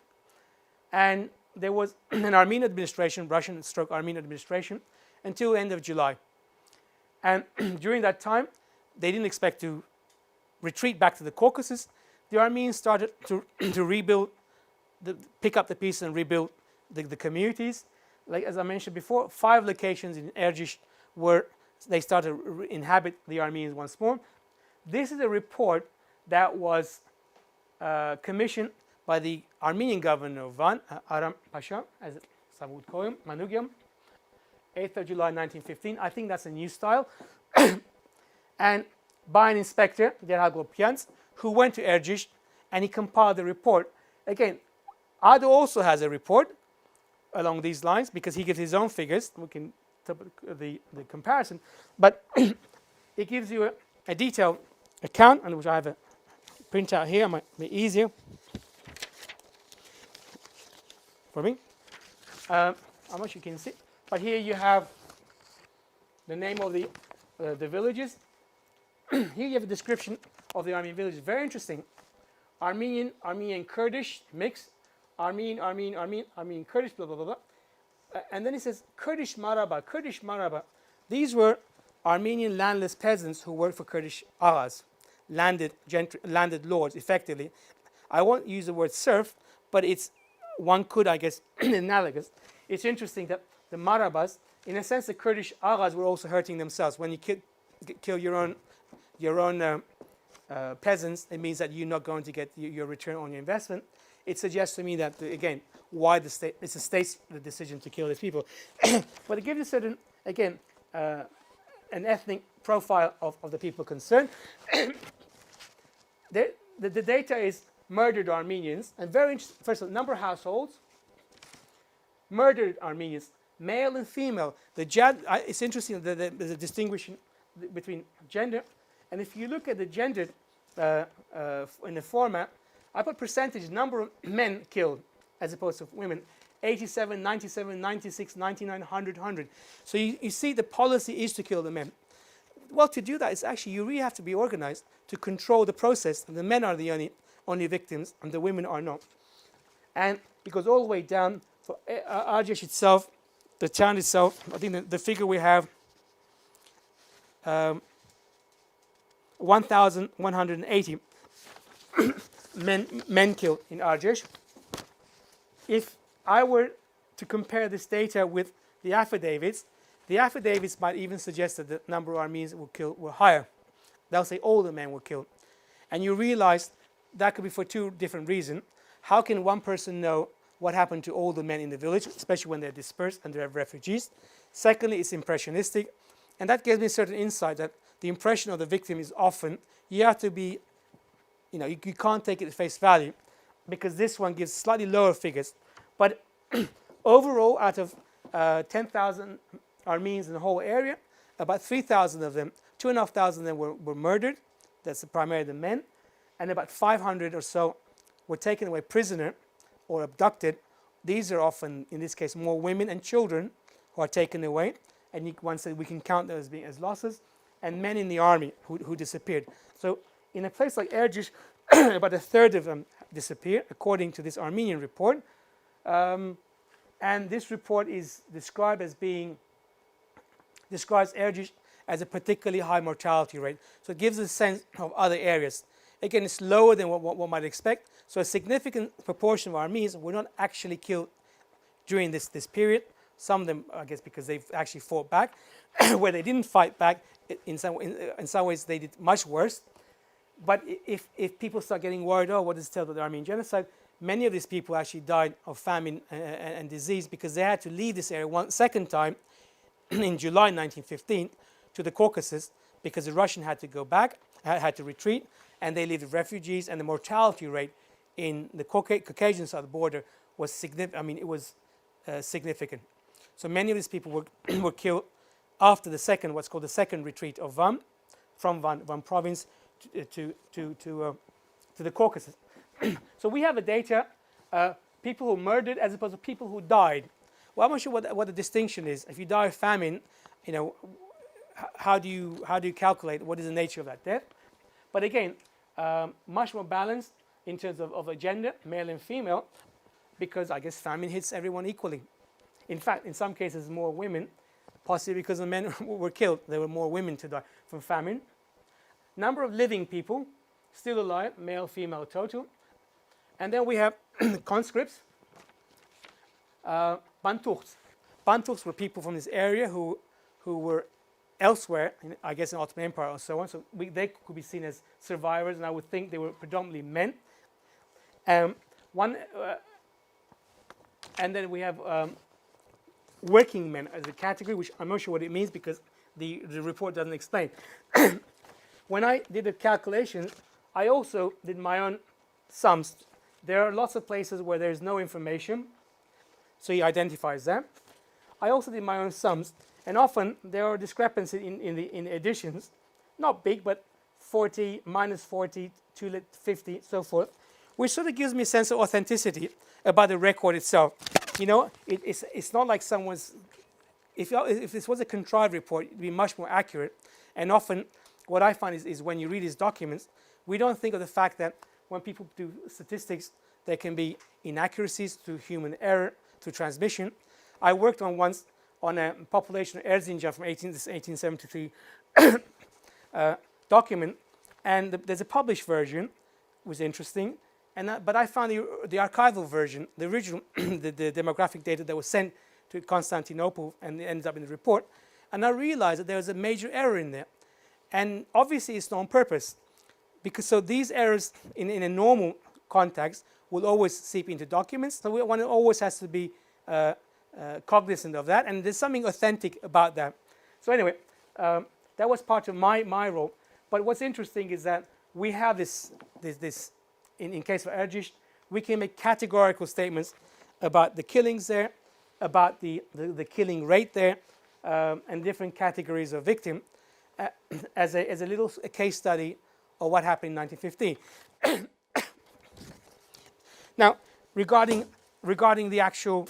And there was an Armenian administration, Russian/Armenian administration, until the end of July. And during that time, they didn't expect to retreat back to the Caucasus. The Armenians started to rebuild, pick up the pieces and rebuild the communities. Like as I mentioned before, 5 locations in Erciş where they started to inhabit the Armenians once more. This is a report that was commissioned by the Armenian governor of Van, Aram Pasha, as some would call him, Manugyam, 8th of July 1915. I think that's a new style. And by an inspector, Gerhard Gopyans, who went to Erciş, and he compiled the report. Again, Ado also has a report along these lines because he gives his own figures. We can the comparison, but it gives you a detailed account, and which I have a printout here. Might be easier for me. How much you can see, but here you have the name of the villages. Here you have a description of the Armenian villages. Very interesting. Armenian, Kurdish mix. Armenian, Kurdish, blah, blah, blah, blah. And then it says Kurdish Maraba. These were Armenian landless peasants who worked for Kurdish Arjes, landed lords, effectively. I won't use the word serf, but one could, I guess, analogous. It's interesting that the Marabas, in a sense, the Kurdish Arjes were also hurting themselves. When you kill your own peasants, it means that you're not going to get your return on your investment. It suggests to me that, again, why it's the state's decision to kill these people. But it gives you certain, again, an ethnic profile of the people concerned. The data is murdered Armenians, and very interesting. First of all, number of households, murdered Armenians, male and female. It's interesting that there's a distinguishing between gender, and if you look at the gender in the format, I put percentage, number of men killed as opposed to women, 87, 97, 96, 99, 100, 100. So you see the policy is to kill the men. Well, to do that, it's actually, you really have to be organized to control the process. And the men are the only victims, and the women are not. And it goes all the way down for Arjesh itself, the town itself. I think the figure we have, 1,180 men killed in Arjesh. If I were to compare this data with the affidavits might even suggest that the number of Armenians were higher. They'll say all the men were killed. And you realize that could be for 2 different reasons. How can one person know what happened to all the men in the village, especially when they're dispersed and they're refugees? Secondly, it's impressionistic. And that gives me a certain insight that the impression of the victim is often, you have to be, you can't take it at face value, because this one gives slightly lower figures. But overall, out of 10,000 Armenians in the whole area, about 3,000 of them, 2,500 of them were murdered. That's primarily the men. And about 500 or so were taken away prisoner or abducted. These are often, in this case, more women and children who are taken away. And one said we can count those being as losses. And men in the army who disappeared. So in a place like Erciş, about a third of them disappeared, according to this Armenian report. And this report is describes Erciş as a particularly high mortality rate. So it gives a sense of other areas. Again, it's lower than what one might expect. So a significant proportion of Armenians were not actually killed during this period. Some of them, I guess, because they've actually fought back. Where they didn't fight back, in some ways they did much worse. But if people start getting worried, oh, what does it tell about the Armenian genocide? Many of these people actually died of famine and disease because they had to leave this area one second time in July 1915 to the Caucasus because the Russian had to go back, had to retreat, and they lived as refugees, and the mortality rate in the Caucasian side of the border was significant. I mean, it was significant. So many of these people were killed after the second, what's called the second retreat of Van, from Van province to the Caucasus. So we have a data, people who murdered as opposed to people who died. Well, I'm not sure what the distinction is. If you die of famine, you know, how do you calculate what is the nature of that death? But again, much more balanced in terms of a gender, male and female, because I guess famine hits everyone equally. In fact, in some cases, more women, possibly because the men were killed. There were more women to die from famine. Number of living people, still alive, male, female total. And then we have conscripts, Bantuks. Bantuks were people from this area who were elsewhere, I guess in the Ottoman Empire or so on. So they could be seen as survivors, and I would think they were predominantly men. And then we have working men as a category, which I'm not sure what it means because the report doesn't explain. When I did the calculation, I also did my own sums. There are lots of places where there is no information, so he identifies that. I also did my own sums, and often there are discrepancies in the additions, not big, but 40, minus 40, 250, so forth, which sort of gives me a sense of authenticity about the record itself. You know, it's not like someone's, if this was a contrived report, it would be much more accurate. And often what I find is when you read these documents, we don't think of the fact that when people do statistics, there can be inaccuracies through human error, through transmission. I worked on once on a population of Erzincan from 1873 document, and there's a published version, was interesting. But I found the archival version, the original, the demographic data that was sent to Constantinople and it ended up in the report, and I realized that there was a major error in there. And obviously it's not on purpose, because so these errors in a normal context will always seep into documents, so one always has to be cognizant of that, and there's something authentic about that. So anyway, that was part of my role. But what's interesting is that we have this in case of Arjesh, we can make categorical statements about the killings there, about the killing rate there, and different categories of victim, as a little case study of what happened in 1915. Now, regarding the actual,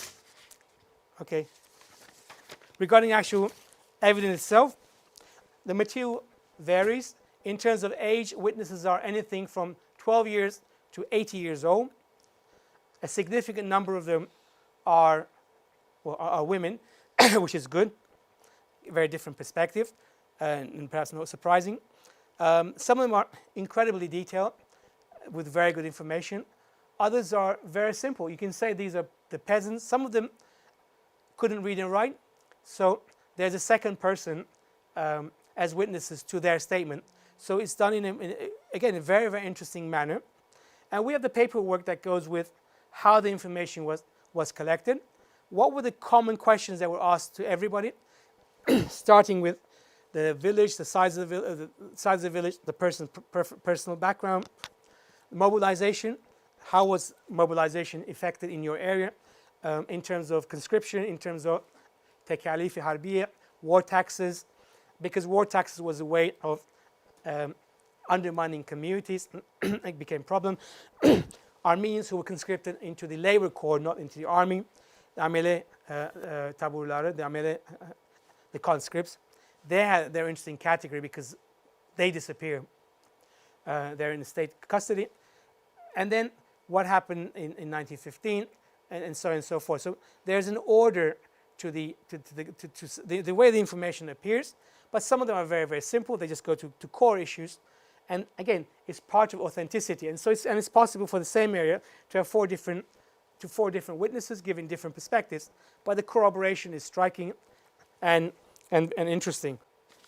regarding actual evidence itself, the material varies. In terms of age, witnesses are anything from 12 years to 80 years old. A significant number of them are women, which is good. Very different perspective, and perhaps not surprising. Some of them are incredibly detailed, with very good information. Others are very simple. You can say these are the peasants. Some of them couldn't read and write, so there's a second person as witnesses to their statement. So it's done in a very, very interesting manner. And we have the paperwork that goes with how the information was collected. What were the common questions that were asked to everybody? Starting with the village, the size of the village, the person's personal background, mobilization. How was mobilization affected in your area in terms of conscription, in terms of tekalifi harbiye, war taxes, because war taxes was a way of undermining communities. It became a problem. Armenians who were conscripted into the labor corps, not into the army, the amele taburları, the conscripts, they had their interesting category because they disappear. They're in the state custody. And then what happened in 1915, and so on and so forth. So there's an order to the way the information appears, but some of them are very, very simple. They just go to core issues. And again, it's part of authenticity. And so it's possible for the same area to have four different witnesses giving different perspectives, but the corroboration is striking and interesting.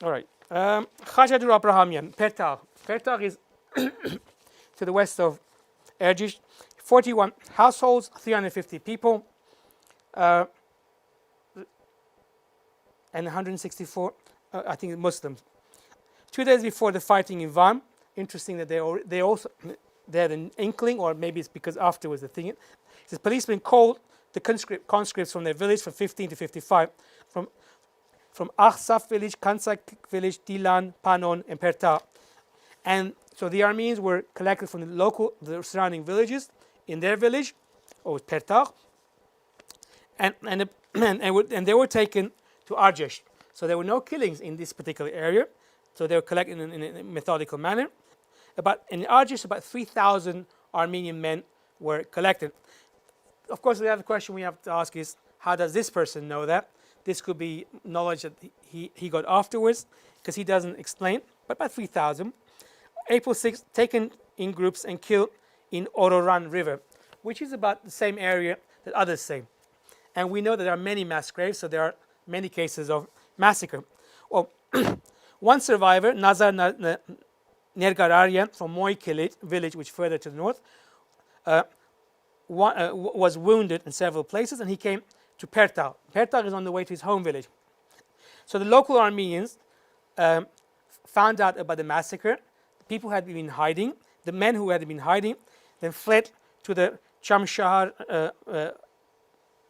All right. Hajadur Abrahamian, Pertağ. Pertağ is to the west of Erciş. 41 households, 350 people, and 164, I think, Muslims. 2 days before the fighting in Van, interesting that they had an inkling, or maybe it's because afterwards the thing. It says policemen called the conscripts from their village from 15 to 55, from Ahsaf village, Kansak village, Dilan, Panon, and Pertağ. And so the Armenians were collected from the surrounding villages in their village, or Pertağ, and they were taken to Arjesh. So there were no killings in this particular area. So they were collected in a methodical manner. In Arjes, about 3,000 Armenian men were collected. Of course, the other question we have to ask is, how does this person know that? This could be knowledge that he got afterwards, because he doesn't explain. But about 3,000. April 6th, taken in groups and killed in Ororan River, which is about the same area that others say. And we know that there are many mass graves, so there are many cases of massacre. Well, one survivor, Nazar Nergararyan from Moy village, which further to the north, was wounded in several places, and he came to Pertağ. Pertağ is on the way to his home village. So the local Armenians found out about the massacre. People had been hiding. The men who had been hiding then fled to the Chamshahar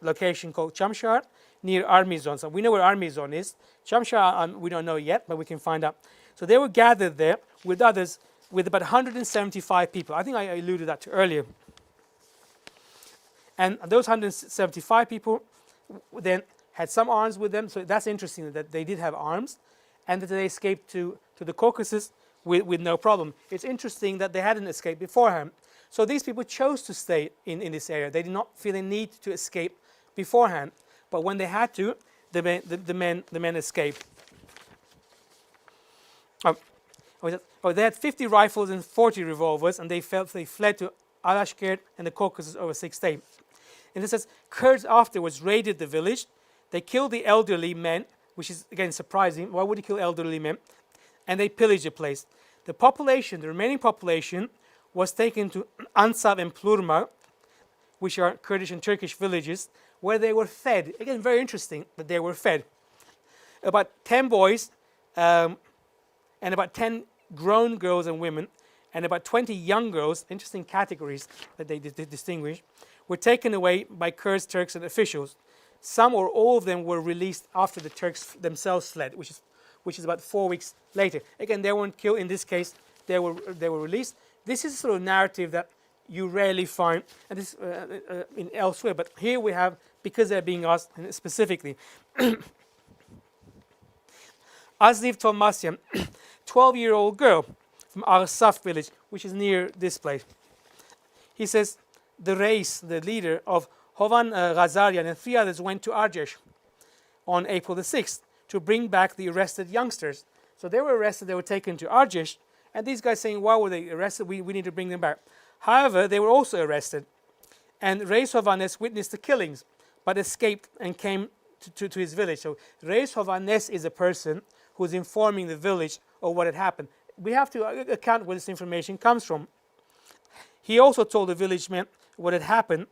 location called Chamshahar near Armizon. So we know where Armizon is. Chamshahar we don't know yet, but we can find out. So they were gathered there with others, with about 175 people. I think I alluded that to earlier. And those 175 people then had some arms with them. So that's interesting that they did have arms, and that they escaped to the Caucasus with no problem. It's interesting that they hadn't escaped beforehand. So these people chose to stay in this area. They did not feel a need to escape beforehand. But when they had to, the men escaped. They had 50 rifles and 40 revolvers, and they fled to Alashkert and the Caucasus over 6 days. And it says, Kurds afterwards raided the village. They killed the elderly men, which is, again, surprising. Why would you kill elderly men? And they pillaged the place. The remaining population, was taken to Ansav and Plurma, which are Kurdish and Turkish villages, where they were fed. Again, very interesting that they were fed. About 10 boys and about 10 grown girls and women, and about 20 young girls, interesting categories that they distinguish, were taken away by Kurds, Turks, and officials. Some or all of them were released after the Turks themselves fled, which is about 4 weeks later. Again, they weren't killed. In this case, they were released. This is a sort of narrative that you rarely find and this, in elsewhere, but here we have, because they're being asked specifically. Azliv Tomasyan, 12-year-old girl from Arsaf village, which is near this place. He says, the leader of Hovan Ghazarian and 3 others went to Arjesh on April the 6th to bring back the arrested youngsters. So they were arrested, they were taken to Arjesh, and these guys saying, why were they arrested? We need to bring them back. However, they were also arrested, and Reis Hovannes witnessed the killings, but escaped and came to his village. So Reis Hovannes is a person who's informing the village of what had happened. We have to account where this information comes from. He also told the village men what had happened,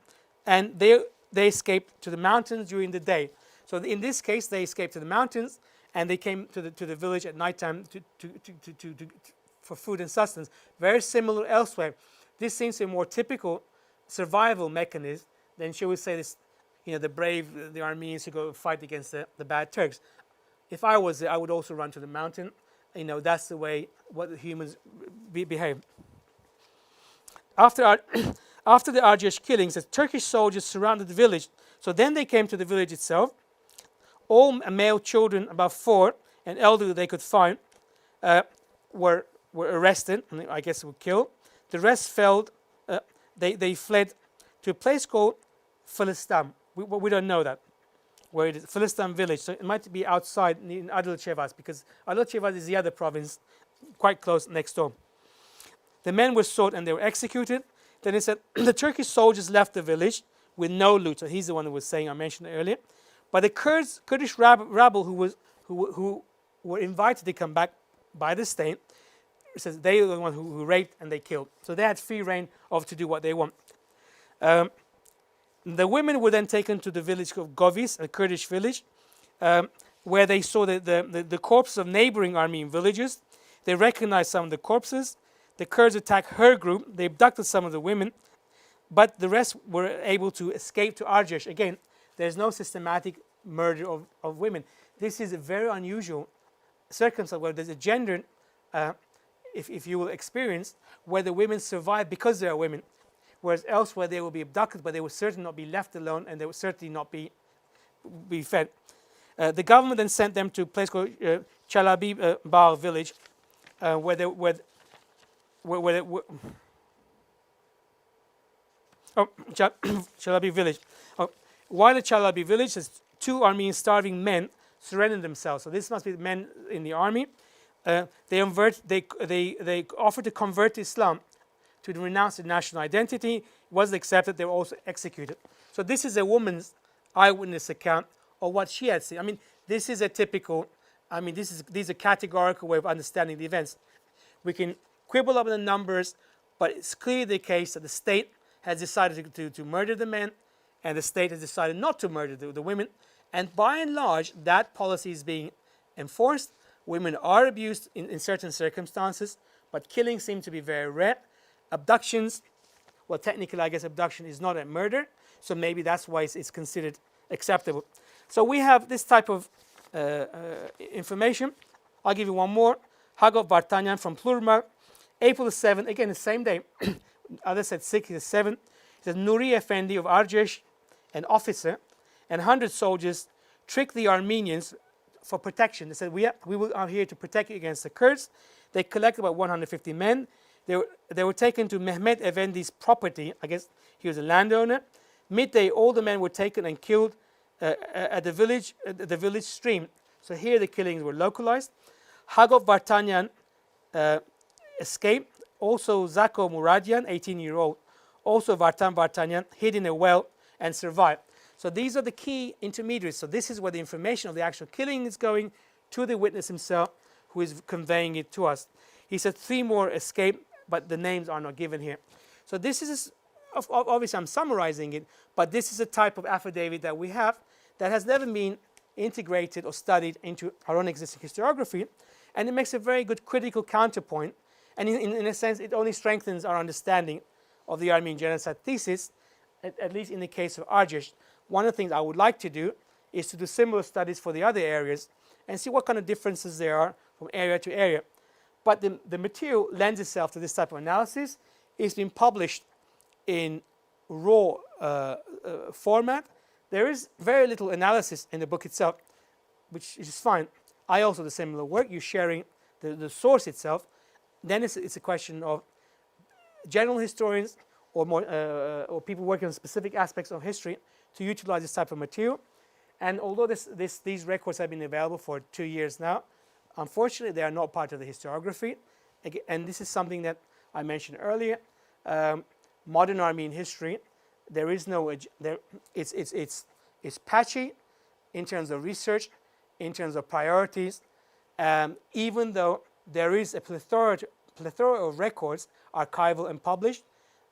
and they escaped to the mountains during the day. So in this case, they escaped to the mountains, and they came to the village at nighttime for food and sustenance. Very similar elsewhere. This seems a more typical survival mechanism than, shall we say, this, the Armenians who go fight against the bad Turks. If I was there, I would also run to the mountain. That's the way what the humans behave. After the Arjesh killings, the Turkish soldiers surrounded the village. So then they came to the village itself. All male children, about 4, and elderly they could find, were arrested, and I guess were killed. The rest fled. They fled to a place called Philistam. We don't know that. where it is, Philistin village. So it might be outside in Adilchevas, because Adilchevas is the other province, quite close next door. The men were sought and they were executed. Then it said the Turkish soldiers left the village with no loot. So he's the one who was saying, I mentioned earlier. But the Kurdish rabble who were invited to come back by the state, it says they were the ones who raped and they killed. So they had free reign to do what they want. The women were then taken to the village of Govis, a Kurdish village, where they saw the corpses of neighboring Armenian villages. They recognized some of the corpses. The Kurds attacked her group. They abducted some of the women, but the rest were able to escape to Arjesh. Again, there's no systematic murder of women. This is a very unusual circumstance where there's a gender, if you will experience, where the women survive because they are women, whereas elsewhere they will be abducted, but they will certainly not be left alone, and they will certainly not be fed. The government then sent them to a place called Chalabi Bar village, Chalabi village. While at Chalabi village, there's 2 Armenian starving men surrendered themselves. So this must be the men in the army. They offered to convert to Islam, to renounce their national identity. It wasn't accepted. They were also executed. So this is a woman's eyewitness account of what she had seen. I mean, this is a typical. I mean, these are categorical way of understanding the events. We can quibble up the numbers, but it's clearly the case that the state has decided to murder the men, and the state has decided not to murder the women. And by and large, that policy is being enforced. Women are abused in certain circumstances, but killings seem to be very rare. Abductions, well, technically, I guess abduction is not a murder, so maybe that's why it's considered acceptable. So we have this type of information. I'll give you one more. Hagop Vartanyan from Plurma, April 7th, again the same day. Others said 6, he said 7. He says Nuri Effendi of Arjesh, an officer, and 100 soldiers tricked the Armenians for protection. They said, we are here to protect you against the Kurds. They collected about 150 men. They were taken to Mehmet Effendi's property. I guess he was a landowner. Midday, all the men were taken and killed at the village stream. So here the killings were localized. Hagop Vartanyan escaped. Also Zako Muradian, 18-year-old, also Vartanyan, hid in a well and survived. So these are the key intermediaries. So this is where the information of the actual killing is going to the witness himself, who is conveying it to us. He said 3 more escaped, but the names are not given here. So this is, obviously I'm summarizing it, but this is a type of affidavit that we have that has never been integrated or studied into our own existing historiography, and it makes a very good critical counterpoint. And in a sense, it only strengthens our understanding of the Armenian genocide thesis, at least in the case of Arjesh. One of the things I would like to do is to do similar studies for the other areas and see what kind of differences there are from area to area. But the material lends itself to this type of analysis. It's been published in raw format. There is very little analysis in the book itself, which is fine. I also do similar work. You're sharing the source itself. Then it's a question of general historians or people working on specific aspects of history to utilize this type of material. And although these records have been available for 2 years now, unfortunately they are not part of the historiography. And this is something that I mentioned earlier. Modern Armenian history, there is no, it's patchy in terms of research, in terms of priorities, even though there is a plethora of records, archival and published,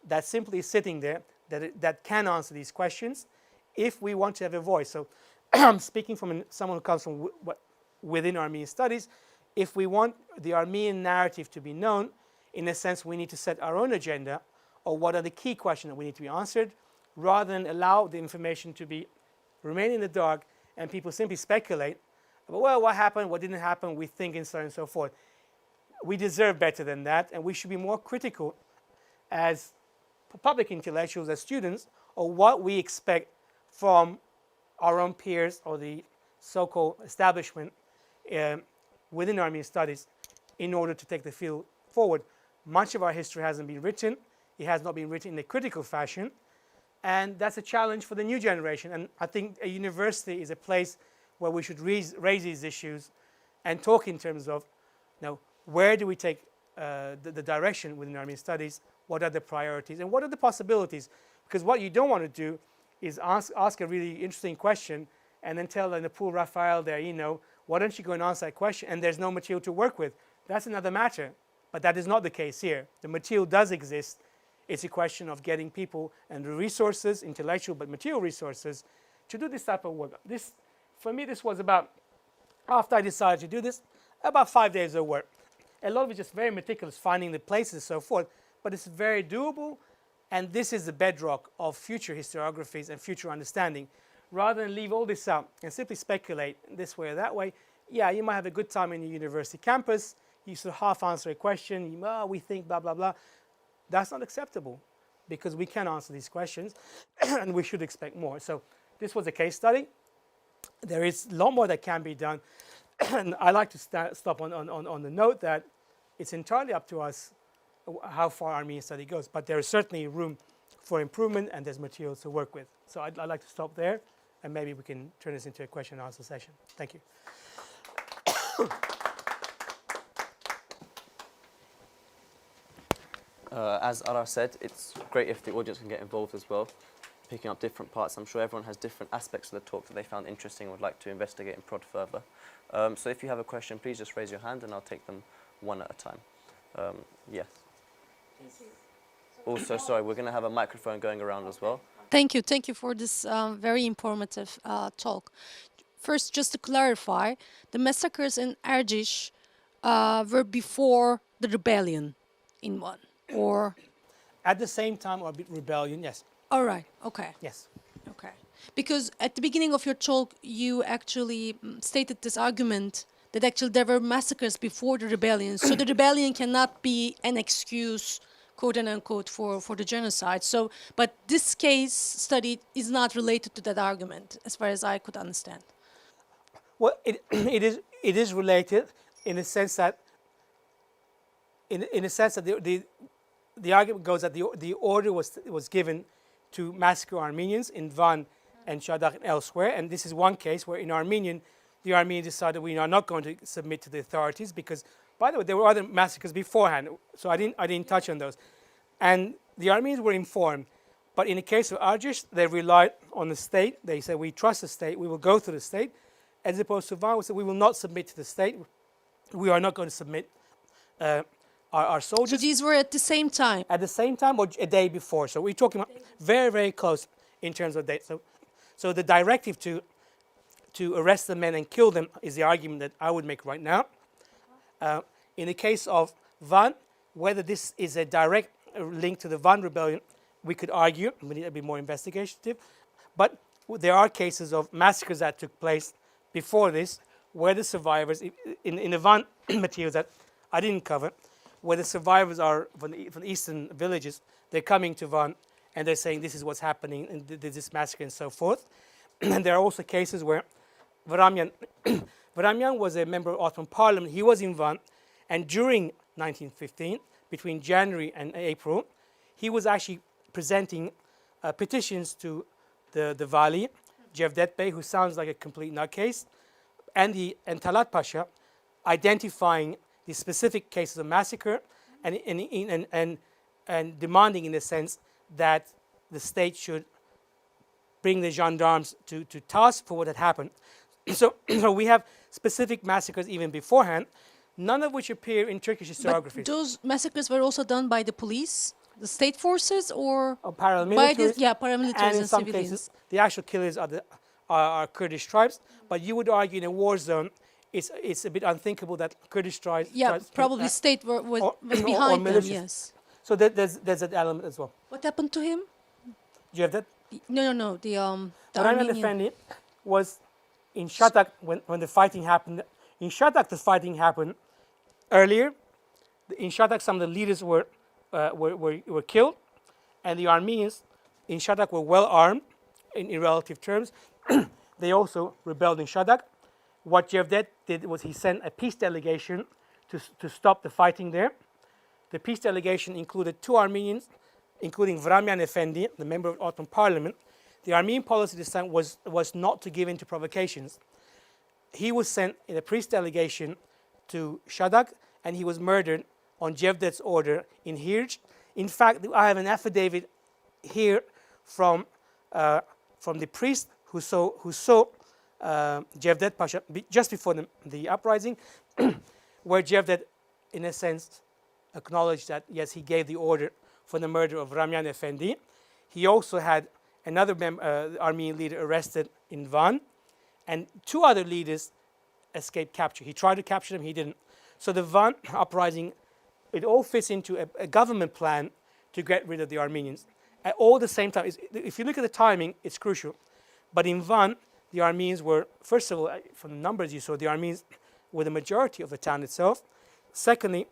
that simply is sitting there that can answer these questions if we want to have a voice. So I'm speaking from someone who comes from within Armenian studies. If we want the Armenian narrative to be known, in a sense, we need to set our own agenda or what are the key questions that we need to be answered, rather than allow the information to remain in the dark and people simply speculate about, well, what happened, what didn't happen, we think, and so on and so forth. We deserve better than that, and we should be more critical as public intellectuals, as students, of what we expect from our own peers or the so-called establishment within Armenian studies in order to take the field forward. Much of our history hasn't been written. It has not been written in a critical fashion. And that's a challenge for the new generation. And I think a university is a place where we should raise these issues and talk in terms of, where do we take the direction within Armenian studies, what are the priorities, and what are the possibilities? Because what you don't want to do is ask a really interesting question and then tell the poor Raphael there, why don't you go and answer that question, and there's no material to work with. That's another matter. But that is not the case here. The material does exist. It's a question of getting people and the resources, intellectual but material resources, to do this type of work. For me, this was about, after I decided to do this, about 5 days of work. A lot of it just very meticulous, finding the places and so forth, but it's very doable, and this is the bedrock of future historiographies and future understanding. Rather than leave all this out and simply speculate this way or that way, yeah, you might have a good time in the university campus, you sort of half answer a question, we think blah, blah, blah. That's not acceptable, because we can answer these questions and we should expect more. So this was a case study. There is a lot more that can be done. And I like to stop on the note that it's entirely up to us how far Armenian study goes, but there is certainly room for improvement and there's materials to work with. So I'd like to stop there, and maybe we can turn this into a question and answer session. Thank you. As Ara said, it's great if the audience can get involved as well, picking up different parts. I'm sure everyone has different aspects of the talk that they found interesting and would like to investigate and prod further. So if you have a question, please just raise your hand and I'll take them one at a time. Yes. Also, sorry, we're going to have a microphone going around as well. Thank you for this very informative talk. First, just to clarify, the massacres in Arjesh were before the rebellion in one, or? At the same time, or rebellion, yes. All right, okay. Yes. Okay. Because at the beginning of your talk, you actually stated this argument that actually there were massacres before the rebellion. So the rebellion cannot be an excuse, quote and unquote, for the genocide. So, but this case study is not related to that argument, as far as I could understand. Well, it is related in a sense that the argument goes that the order was given to massacre Armenians in Van and Shadak and elsewhere, and this is one case where in Armenians decided we are not going to submit to the authorities because, by the way, there were other massacres beforehand, so I didn't touch on those, and the Armenians were informed. But in the case of Arjes, they relied on the state. They said, we trust the state, we will go to the state, as opposed to Van, we said we will not submit to the state. We are not going to submit our soldiers. So these were at the same time? At the same time or a day before. So we're talking about very, very close in terms of date. So the directive to arrest the men and kill them is the argument that I would make right now. In the case of Van, whether this is a direct link to the Van rebellion, we could argue. We need to be more investigative. But there are cases of massacres that took place before this, where the survivors, in the Van materials that I didn't cover, where the survivors are from the eastern villages, they're coming to Van and they're saying this is what's happening and there's this massacre and so forth. And there are also cases where Varamyan was a member of Ottoman Parliament. He was in Van, and during 1915, between January and April, he was actually presenting petitions to the Vali, Cevdet Bey, who sounds like a complete nutcase, and Talat Pasha, identifying the specific cases of massacre and demanding, in a sense, that the state should bring the gendarmes to task for what had happened. So we have specific massacres even beforehand, none of which appear in Turkish historiography. But those massacres were also done by the police, the state forces, or paramilitaries? Paramilitaries and in some civilians. cases, the actual killers are Kurdish tribes. But you would argue in a war zone, it's a bit unthinkable that Kurdish tribes... probably state was behind them, yes. So there's that element as well. What happened to him? Do you have that? No. The Armenian Efendi was in Shatak when the fighting happened. In Shatak, the fighting happened earlier. In Shatak, some of the leaders were killed, and the Armenians in Shatak were well armed in relative terms. They also rebelled in Shatak. What Cevdet did was he sent a peace delegation to stop the fighting there. The peace delegation included two Armenians including Vramyan Efendi, the member of Ottoman Parliament, the Armenian policy this time was not to give in to provocations. He was sent in a priest delegation to Shadak, and he was murdered on Jevdet's order in Hirj. In fact, I have an affidavit here from the priest who saw Jevdet Pasha just before the uprising, where Jevdet, in a sense, acknowledged that, yes, he gave the order for the murder of Ramyan Efendi. He also had another Armenian leader arrested in Van, and 2 other leaders escaped capture. He tried to capture them, he didn't. So the Van uprising, it all fits into a government plan to get rid of the Armenians. At all the same time, if you look at the timing, it's crucial. But in Van, the Armenians were, first of all, from the numbers you saw, the Armenians were the majority of the town itself. Secondly,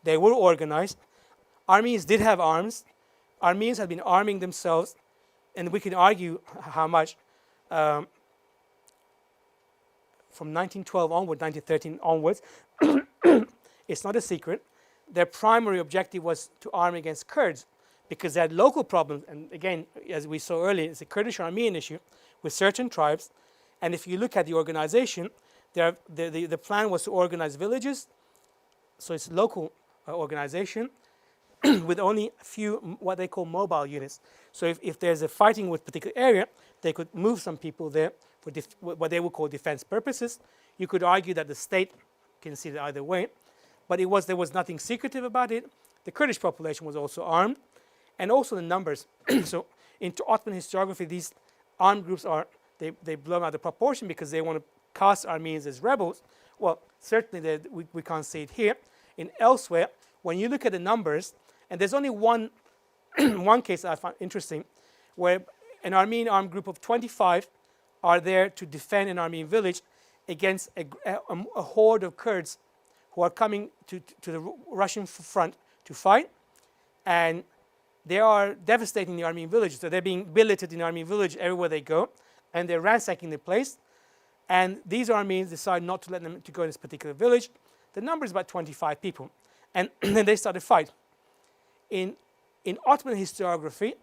they were organized. Armenians did have arms. Armenians had been arming themselves, and we can argue how much. From 1912 onward, 1913 onwards, it's not a secret. Their primary objective was to arm against Kurds because they had local problems. And again, as we saw earlier, it's a Kurdish-Armenian issue with certain tribes. And if you look at the organization, the plan was to organize villages. So it's local organization with only a few what they call mobile units. So if there's a fighting with a particular area, they could move some people there for what they would call defense purposes. You could argue that the state can see it either way, but there was nothing secretive about it. The Kurdish population was also armed, and also the numbers. So in Ottoman historiography, these armed groups they blow out of proportion because they want to cast Armenians as rebels. Well, certainly we can't see it here. In elsewhere, when you look at the numbers, and there's only one case that I found interesting, where an Armenian armed group of 25 are there to defend an Armenian village against a horde of Kurds who are coming to the Russian front to fight, and they are devastating the Armenian villages. So they're being billeted in the Armenian village everywhere they go, and they're ransacking the place. And these Armenians decide not to let them to go in this particular village. The number is about 25 people, and then they start a fight. In Ottoman historiography,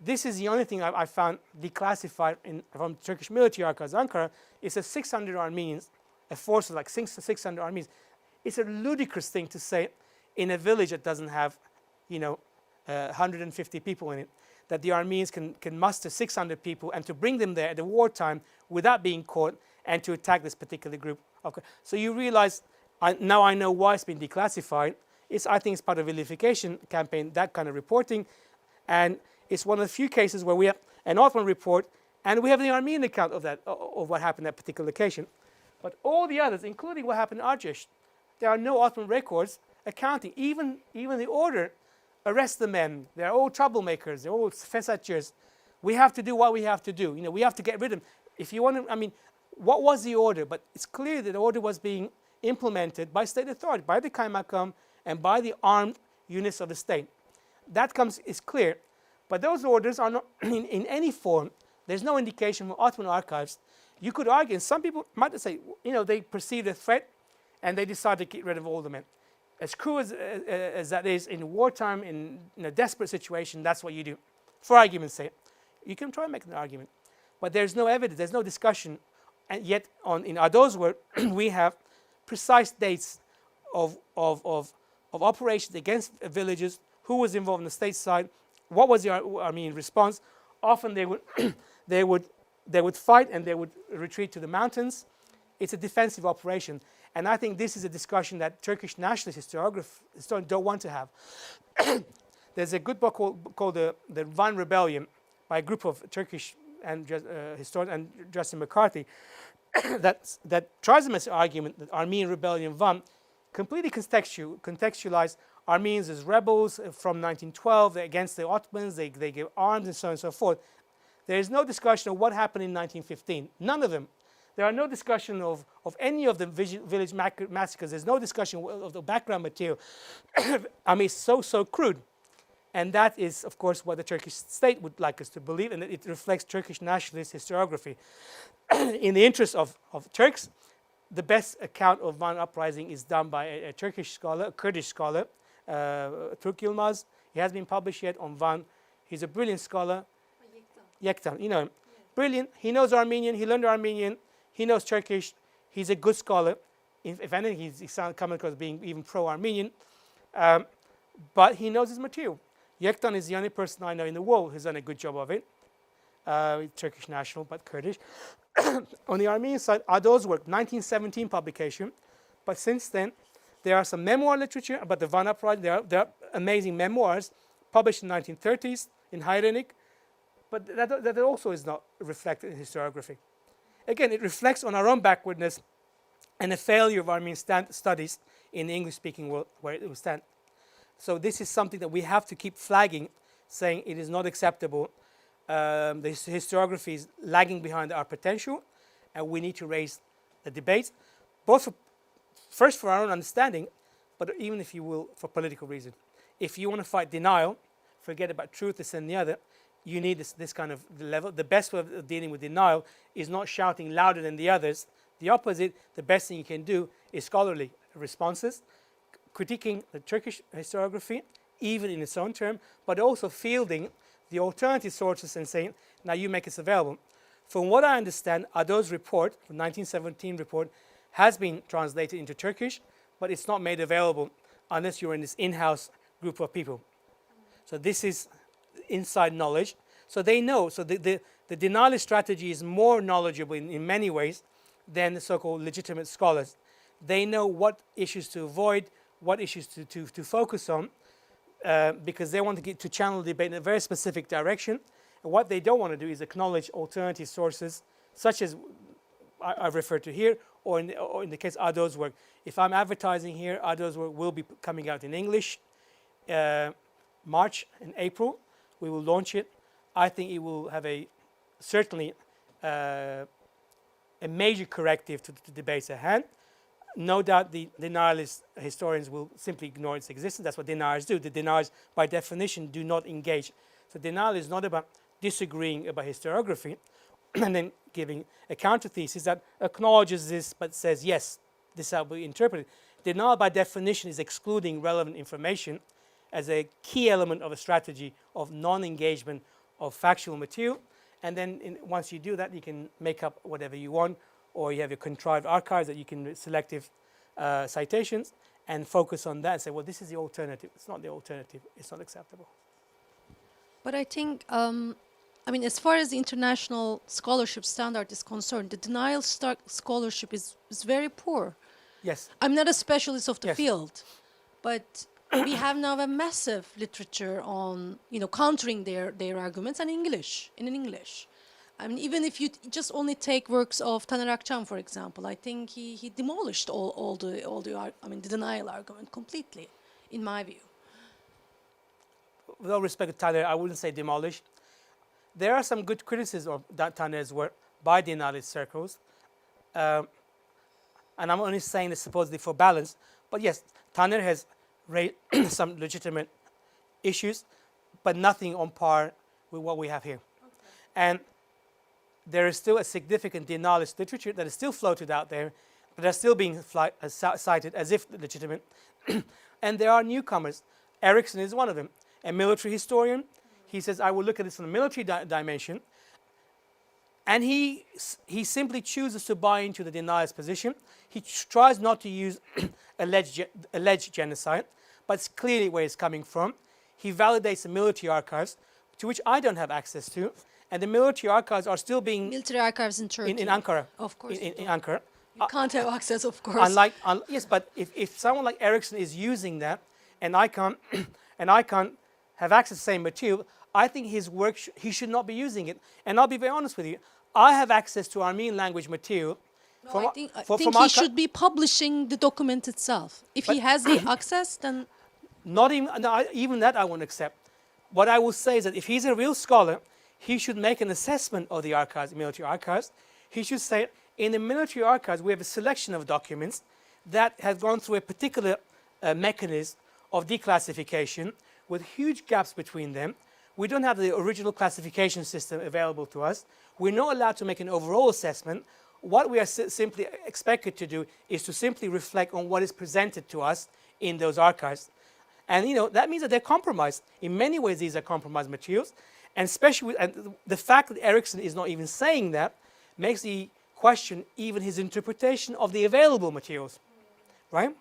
this is the only thing I found declassified from Turkish military archives, Ankara. It says 600 Armenians, a force of like 600 Armenians. It's a ludicrous thing to say in a village that doesn't have, 150 people in it, that the Armenians can muster 600 people and to bring them there at the wartime without being caught and to attack this particular group. Okay. So you realize, now I know why it's been declassified. I think it's part of a vilification campaign, that kind of reporting. And it's one of the few cases where we have an Ottoman report and we have the Armenian account of that, of what happened at that particular location. But all the others, including what happened in Arjes, there are no Ottoman records accounting. Even the order, arrest the men. They're all troublemakers. They're all fesatures. We have to do what we have to do. We have to get rid of them. If you want to, what was the order? But it's clear that the order was being implemented by state authority, by the Kaymakam and by the armed units of the state. That is clear. But those orders are not in any form. There's no indication from Ottoman archives. You could argue, and some people might say, they perceived a threat and they decided to get rid of all the men. As cruel as that is, in wartime, in a desperate situation, that's what you do. For argument's sake, you can try and make an argument. But there's no evidence, there's no discussion. And yet, in Ado's work, we have precise dates of operations against villages, who was involved on the state side, what was the Armenian response. Often they would fight and they would retreat to the mountains. It's a defensive operation. And I think this is a discussion that Turkish nationalist historians don't want to have. There's a good book called the Van Rebellion by a group of Turkish historians and Justin McCarthy that tries to make the argument that Armenian rebellion Van completely contextualized Armenians as rebels from 1912 against the Ottomans. They gave arms and so on and so forth. There is no discussion of what happened in 1915. None of them. There are no discussion of any of the village massacres. There's no discussion of the background material. It's so crude. And that is, of course, what the Turkish state would like us to believe, and it reflects Turkish nationalist historiography. In the interest of Turks, the best account of Van uprising is done by a Turkish scholar, a Kurdish scholar, Turk Yilmaz. He has been published yet on Van. He's a brilliant scholar. Yektan, you know him. Brilliant. He knows Armenian. He learned Armenian. He knows Turkish. He's a good scholar. If anything, he's coming across being even pro-Armenian. But he knows his material. Yektan is the only person I know in the world who's done a good job of it. Turkish national, but Kurdish. On the Armenian side, Ado's work, 1917 publication. But since then, there are some memoir literature about the Van uprising. There are amazing memoirs published in the 1930s in Hellenic. But that also is not reflected in historiography. Again, it reflects on our own backwardness and a failure of Armenian studies in the English-speaking world where it will stand. So this is something that we have to keep flagging, saying it is not acceptable. The historiography is lagging behind our potential, and we need to raise the debate, both first for our own understanding, but even, if you will, for political reason. If you want to fight denial, forget about truth, this and the other, you need this kind of level. The best way of dealing with denial is not shouting louder than the others. The opposite, the best thing you can do is scholarly responses, critiquing the Turkish historiography, even in its own term, but also fielding the alternative sources and saying, now you make it available. From what I understand, Ado's report, the 1917 report, has been translated into Turkish, but it's not made available unless you're in this in-house group of people. So this is inside knowledge. So they know. So the denialist strategy is more knowledgeable in many ways than the so-called legitimate scholars. They know what issues to avoid, what issues to focus on, because they want to get to channel the debate in a very specific direction. And what they don't want to do is acknowledge alternative sources, such as I've referred to here, or in the case of Ado's work. If I'm advertising here, Ado's work will be coming out in English. March and April, we will launch it. I think it will have certainly a major corrective to the debates at hand. No doubt the denialist historians will simply ignore its existence. That's what deniers do. The deniers, by definition, do not engage. So denial is not about disagreeing about historiography and then giving a counter thesis that acknowledges this but says, yes, this is how we interpret it. Denial, by definition, is excluding relevant information as a key element of a strategy of non-engagement of factual material. And then once you do that, you can make up whatever you want, or you have your contrived archives that you can selective citations and focus on that and say, well, this is the alternative. It's not the alternative. It's not acceptable. But I think, as far as the international scholarship standard is concerned, the denial scholarship is very poor. Yes. I'm not a specialist of the Yes. field, but we have now a massive literature on, countering their arguments in English. I mean, even if you just only take works of Taner Akçam, for example, I think he demolished all the denial argument completely, in my view. With all respect to Taner, I wouldn't say demolished. There are some good criticisms of Taner's work by denialist circles. And I'm only saying this supposedly for balance. But yes, Taner has raised some legitimate issues, but nothing on par with what we have here. Okay. And there is still a significant denialist literature that is still floated out there, but are still being cited as if legitimate. And there are newcomers. Erciş is one of them, a military historian. He says, I will look at this from a military dimension. And he simply chooses to buy into the denialist position. He tries not to use alleged genocide, but it's clearly where it's coming from. He validates the military archives, to which I don't have access to. And the military archives are still being... Military archives in Turkey. In Ankara. Of course. In Ankara. You can't have access, of course. Yes, but if someone like Erciş is using that, and I can't have access to the same material, I think his work, he should not be using it. And I'll be very honest with you. I have access to Armenian language material. No, I think he should be publishing the document itself. If he has the access, then... Not even that I won't accept. What I will say is that if he's a real scholar, he should make an assessment of the archives, military archives. He should say, in the military archives, we have a selection of documents that have gone through a particular mechanism of declassification with huge gaps between them. We don't have the original classification system available to us. We're not allowed to make an overall assessment. What we are simply expected to do is to simply reflect on what is presented to us in those archives. And that means that they're compromised. In many ways, these are compromised materials. And especially and the fact that Erikson is not even saying that makes the question even his interpretation of the available materials, right?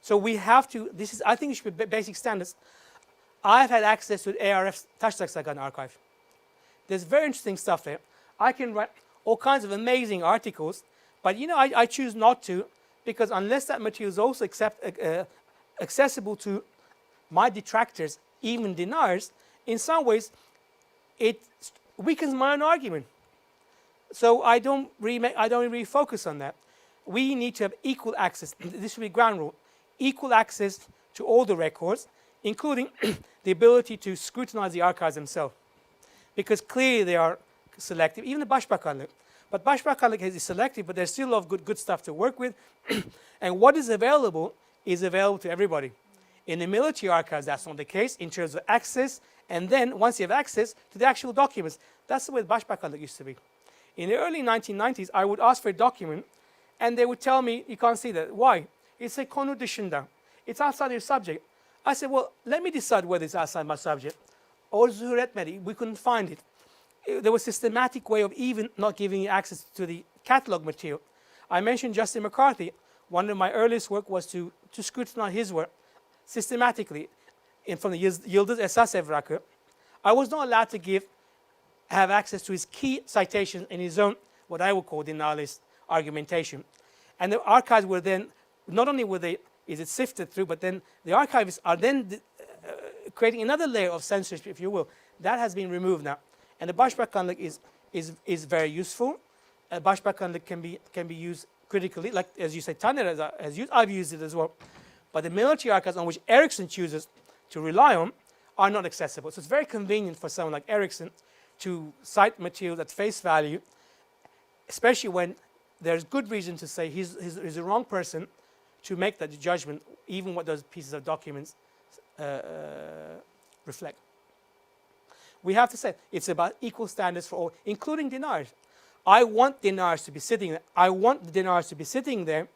So we have to, I think it should be basic standards. I've had access to the ARF's Taştaksagan archive. There's very interesting stuff there. I can write all kinds of amazing articles, but I choose not to, because unless that material is also accessible to my detractors, even deniers, in some ways, it weakens my own argument. So I don't really focus on that. We need to have equal access. This should be ground rule. Equal access to all the records, including the ability to scrutinize the archives themselves. Because clearly they are selective, even the Başbakanlık. But Başbakanlık is selective, but there's still a lot of good stuff to work with. And what is available to everybody. In the military archives, that's not the case in terms of access. And then, once you have access to the actual documents, that's the way the Başbakanlık used to be. In the early 1990s, I would ask for a document, and they would tell me, you can't see that. Why? It's a konu dışında. It's outside your subject. I said, well, let me decide whether it's outside my subject. Or zuhur etmedi. We couldn't find it. There was a systematic way of even not giving you access to the catalog material. I mentioned Justin McCarthy. One of my earliest work was to scrutinize his work systematically from the Yıldız Esas Evrakı. I was not allowed to have access to his key citations in his own, what I would call denialist argumentation. And the archives were then, not only is it sifted through, but then the archivists are then creating another layer of censorship, if you will. That has been removed now. And the Başbakanlık is very useful. Başbakanlık can be used critically, like as you say, Taner has used. I've used it as well. But the military archives on which Erikson chooses to rely on are not accessible. So it's very convenient for someone like Erikson to cite material at face value, especially when there's good reason to say he's the wrong person to make that judgment, even what those pieces of documents reflect. We have to say it's about equal standards for all, including deniers. I want deniers to be sitting there. I want the deniers to be sitting there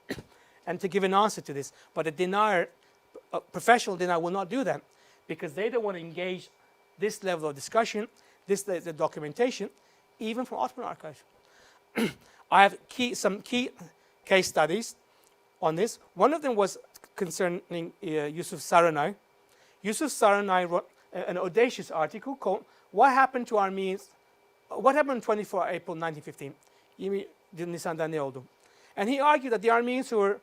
and to give an answer to this. But a denier, a professional denier, will not do that because they don't want to engage this level of discussion, the documentation, even from Ottoman archives. I have some key case studies on this. One of them was concerning Yusuf Saranay. Yusuf Saranay wrote an audacious article called "What Happened to Armenians? What happened on 24 April 1915?" And he argued that the Armenians who were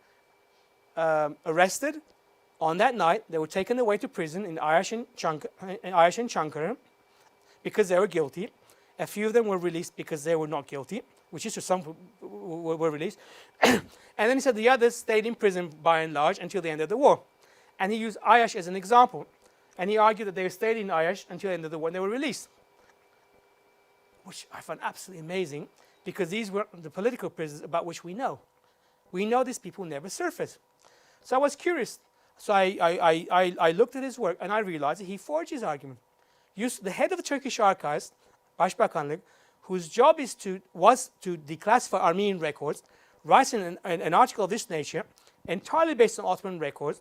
arrested on that night, they were taken away to prison in Arjes and Çankırı because they were guilty. A few of them were released because they were not guilty, which is true, some were released. And then he said the others stayed in prison by and large until the end of the war. And he used Arjes as an example. And he argued that they stayed in Arjes until the end of the war and they were released, which I found absolutely amazing because these were the political prisoners about which we know. We know these people never surfaced. So I was curious. So I looked at his work and I realized that he forged his argument. The head of the Turkish archives, Başbakanlık, whose job was to declassify Armenian records, writes an article of this nature, entirely based on Ottoman records,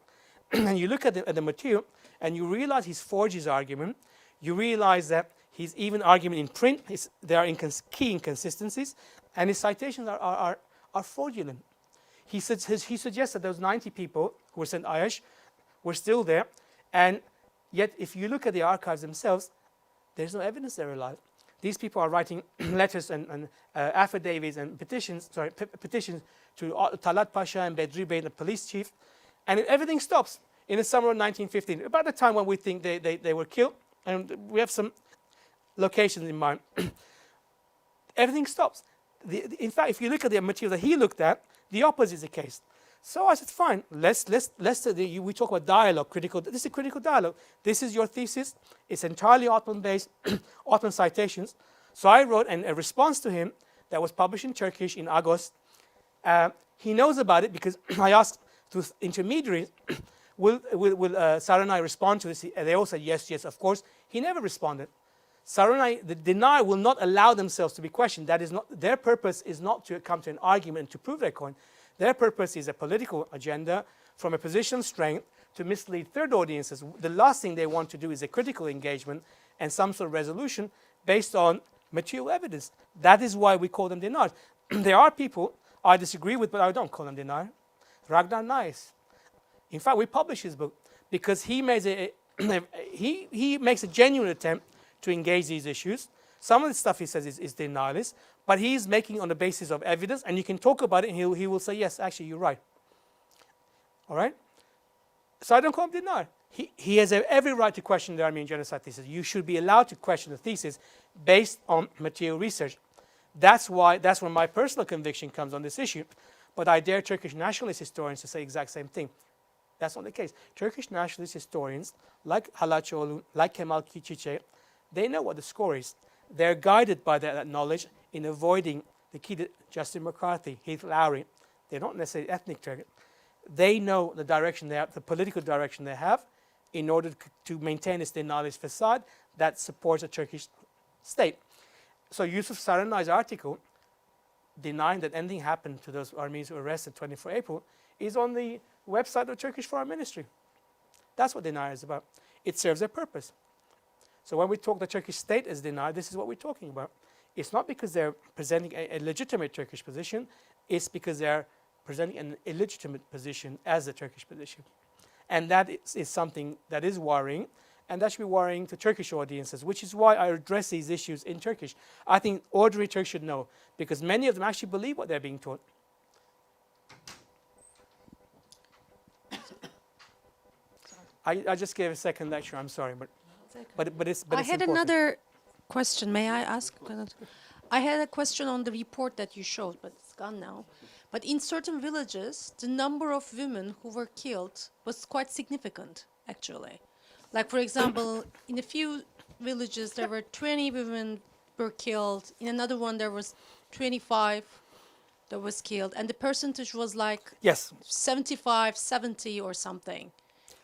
and you look at the material, and you realize he's forged his argument. You realize that his even argument in print, there are key inconsistencies, and his citations are fraudulent. He suggests that those 90 people who were sent Arjes were still there, and yet if you look at the archives themselves, there's no evidence they're alive. These people are writing letters and affidavits and petitions to Talat Pasha and Bedri Bey, the police chief, and everything stops in the summer of 1915, about the time when we think they were killed, and we have some locations in mind. Everything stops. In fact, if you look at the material that he looked at, the opposite is the case. So I said, fine, we talk about dialogue, this is a critical dialogue. This is your thesis. It's entirely Ottoman-based, Ottoman citations. So I wrote a response to him that was published in Turkish in August. He knows about it because I asked through intermediaries, will Saranay respond to this? And they all said, yes, of course. He never responded. Saranay, the denier, will not allow themselves to be questioned. That is not, their purpose is not to come to an argument to prove their point. Their purpose is a political agenda from a position of strength to mislead third audiences. The last thing they want to do is a critical engagement and some sort of resolution based on material evidence. That is why we call them deniers. There are people I disagree with, but I don't call them deniers. Ragnar Nice. In fact, we published his book because he makes he makes a genuine attempt to engage these issues. Some of the stuff he says is denialist, but he's making on the basis of evidence, and you can talk about it, and he will say, yes, actually, you're right. All right? So I don't call him denier. He has every right to question the Armenian genocide thesis. You should be allowed to question the thesis based on material research. That's where my personal conviction comes on this issue. But I dare Turkish nationalist historians to say the exact same thing. That's not the case. Turkish nationalist historians, like Halaçoğlu, like Kemal Çiçek, they know what the score is. They're guided by that knowledge in avoiding the key to Justin McCarthy, Heath Lowry. They're not necessarily ethnic Turkish. They know the direction they have, the political direction they have, in order to maintain this denialist facade that supports a Turkish state. So Yusuf Saranay's article denying that anything happened to those Armenians who were arrested 24 April is on the website of the Turkish Foreign Ministry. That's what denial is about. It serves a purpose. So when we talk the Turkish state as denial, this is what we're talking about. It's not because they're presenting a legitimate Turkish position, it's because they're presenting an illegitimate position as a Turkish position. And that is something that is worrying, and that should be worrying to Turkish audiences, which is why I address these issues in Turkish. I think ordinary Turks should know, because many of them actually believe what they're being taught. I just gave a second lecture, I'm sorry, but it's I had important. another question. May I ask? I had a question on the report that you showed, but it's gone now. But in certain villages, the number of women who were killed was quite significant, actually. Like, for example, in a few villages, there were 20 women were killed. In another one, there was 25 that was killed. And the percentage was like Yes. 75, 70 or something.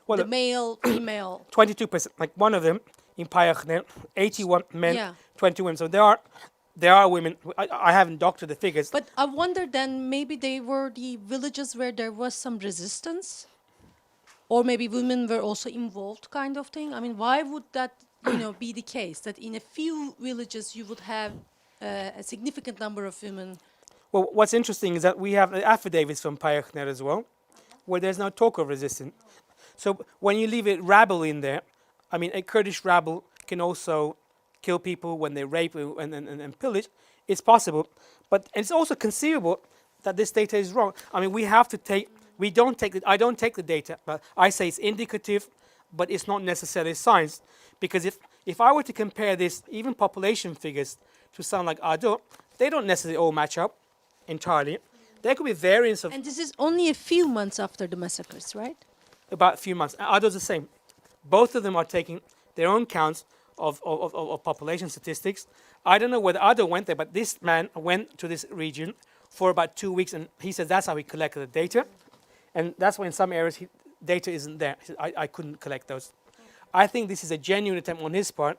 Well, the male, female. 22%, like one of them in Payakne, 81 men, Yeah. 20 women. So there are women. I haven't doctored the figures. But I wonder then maybe they were the villages where there was some resistance, or maybe women were also involved, kind of thing. I mean, why would that, be the case that in a few villages you would have a significant number of women? Well, what's interesting is that we have affidavits from Payakne as well, where there's no talk of resistance. So when you leave a rabble in there, I mean, a Kurdish rabble can also kill people when they rape and pillage. It's possible, but it's also conceivable that this data is wrong. I mean, I don't take the data, but I say it's indicative, but it's not necessarily science, because if I were to compare this, even population figures, to sound like Ado, they don't necessarily all match up entirely. There could be variance of And this is only a few months after the massacres, right? about a few months. Ado's the same. Both of them are taking their own counts of population statistics. I don't know whether Ado went there, but this man went to this region for about 2 weeks, and he says that's how he collected the data. And that's why in some areas data isn't there. He said, I couldn't collect those. I think this is a genuine attempt on his part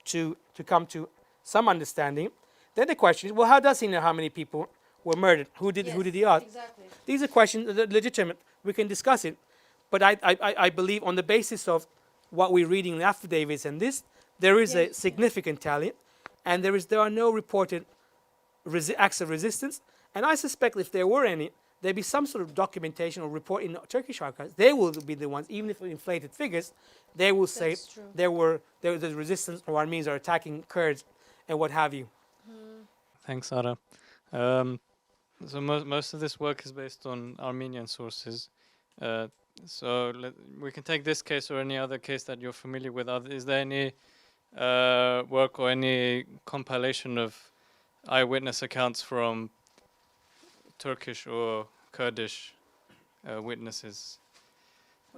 to come to some understanding. Then the question is, well, how does he know how many people were murdered? Who did he ask? Exactly. These are questions that are legitimate. We can discuss it. But I believe on the basis of what we're reading in the affidavits and this, there is a significant tally, and there are no reported acts of resistance. And I suspect if there were any, there'd be some sort of documentation or report in Turkish archives. They will be the ones, even if inflated figures, they will say there was resistance, or Armenians are attacking Kurds and what have you. Thanks, Ara. So most of this work is based on Armenian sources. So we can take this case or any other case that you're familiar with. Is there any work or any compilation of eyewitness accounts from Turkish or Kurdish witnesses,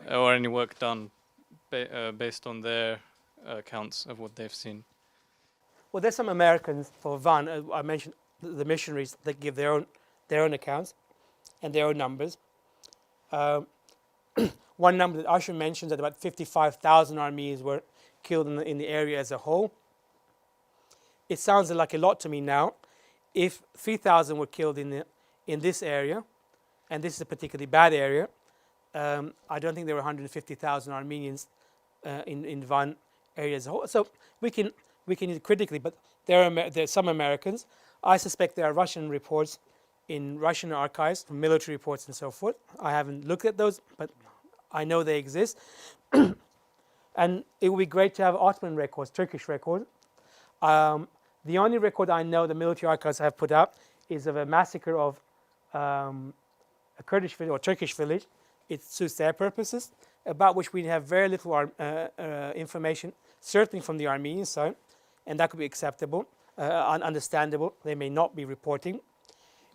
or any work done based on their accounts of what they've seen? Well, there's some Americans, for Van, I mentioned the missionaries that give their own accounts and their own numbers. One number that Usher mentions that about 55,000 Armenians were killed in the area as a whole. It sounds like a lot to me now. If 3,000 were killed in this area, and this is a particularly bad area, I don't think there were 150,000 Armenians in Van area as a whole. So we can use it critically, but there are some Americans. I suspect there are Russian reports in Russian archives, military reports and so forth. I haven't looked at those, but I know they exist. And it would be great to have Ottoman records, Turkish records. The only record I know the military archives have put out is of a massacre of a Kurdish village or Turkish village. It suits their purposes, about which we have very little information, certainly from the Armenian side, and that could be acceptable, understandable. They may not be reporting.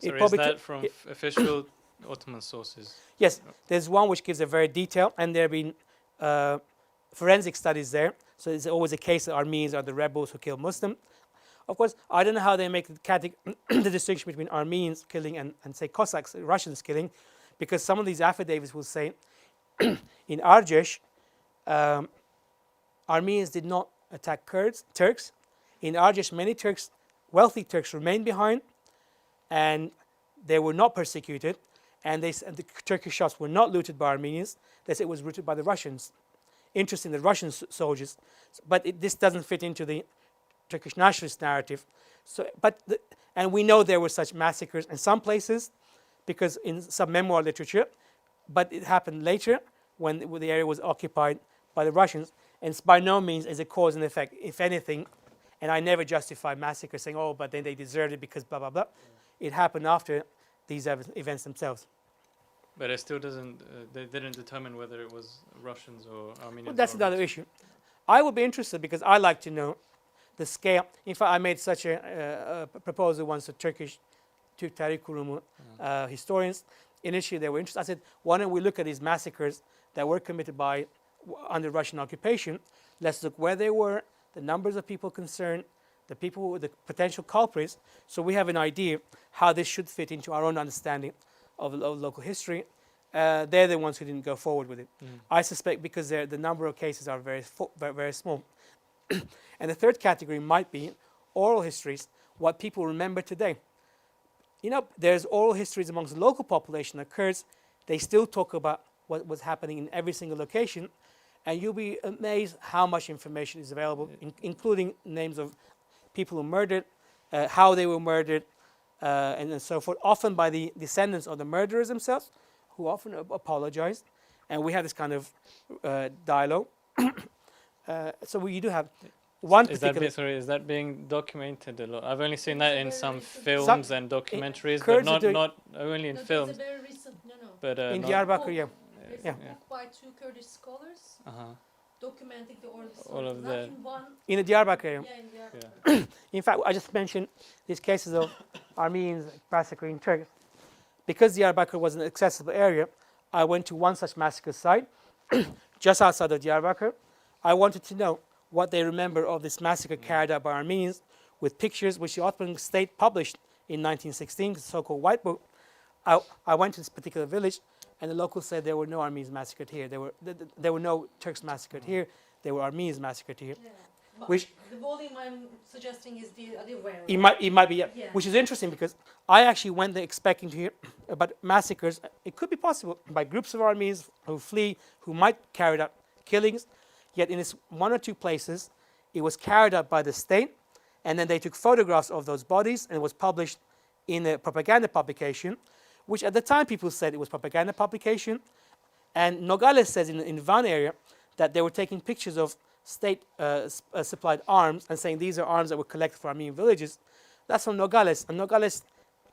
So is that from official Ottoman sources? Yes, there's one which gives a very detailed, and there have been forensic studies there. So it's always a case that Armenians are the rebels who kill Muslims. Of course, I don't know how they make the distinction between Armenians killing and say Cossacks, Russians killing, because some of these affidavits will say in Arjesh, Armenians did not attack Turks. In Arjesh, many Turks, wealthy Turks, remained behind, and they were not persecuted, and the Turkish shops were not looted by Armenians. They said it was looted by the Russians. Interesting, the Russian soldiers, but this doesn't fit into the Turkish nationalist narrative. So, and we know there were such massacres in some places, because in some memoir literature, but it happened later when the area was occupied by the Russians, and it's by no means as a cause and effect, if anything. And I never justify massacres saying, oh, but then they deserved it because blah, blah, blah. It happened after these events themselves. But it still doesn't, they didn't determine whether it was Russians or Armenians. Well, that's another issue. I would be interested because I like to know the scale. In fact, I made such a proposal once to Türk Tarih Kurumu historians. Initially, they were interested. I said, why don't we look at these massacres that were committed under Russian occupation? Let's look where they were, the numbers of people concerned, the potential culprits, so we have an idea how this should fit into our own understanding of local history. They're the ones who didn't go forward with it. I suspect because the number of cases are very, very small. And the third category might be oral histories, what people remember today. You know, there's oral histories amongst the local population that occurs. They still talk about what was happening in every single location, and you'll be amazed how much information is available, including names of people who murdered, how they were murdered, and so forth, often by the descendants of the murderers themselves, who often apologize. And we have this kind of dialogue. So you do have one particular... Is that being documented a lot? I've only seen that in some films and documentaries, but not only in films. It's a very recent, But in Diyarbakir, yeah. There's a book by two Kurdish scholars documenting the oral stories. All of that. In the Diyarbakir area. Yeah, in Diyarbakir. In fact, I just mentioned these cases of Armenians massacring Turks. Because Diyarbakir was an accessible area, I went to one such massacre site, just outside of Diyarbakir. I wanted to know what they remember of this massacre carried out by Armenians, with pictures which the Ottoman state published in 1916, the so-called White Book. I went to this particular village, and the locals said there were no Armenians massacred here. There were no Turks massacred here. There were Armenians massacred here. Yeah. Which the volume I'm suggesting is the other way around. it might be, yeah. Which is interesting because I actually went there expecting to hear about massacres. It could be possible by groups of Armenians who flee, who might carry out killings. Yet in this one or two places, it was carried out by the state, and then they took photographs of those bodies, and it was published in a propaganda publication, which at the time people said it was propaganda publication. And Nogales says in Van area that they were taking pictures of state supplied arms and saying these are arms that were collected for Armenian villages. That's from Nogales. And Nogales,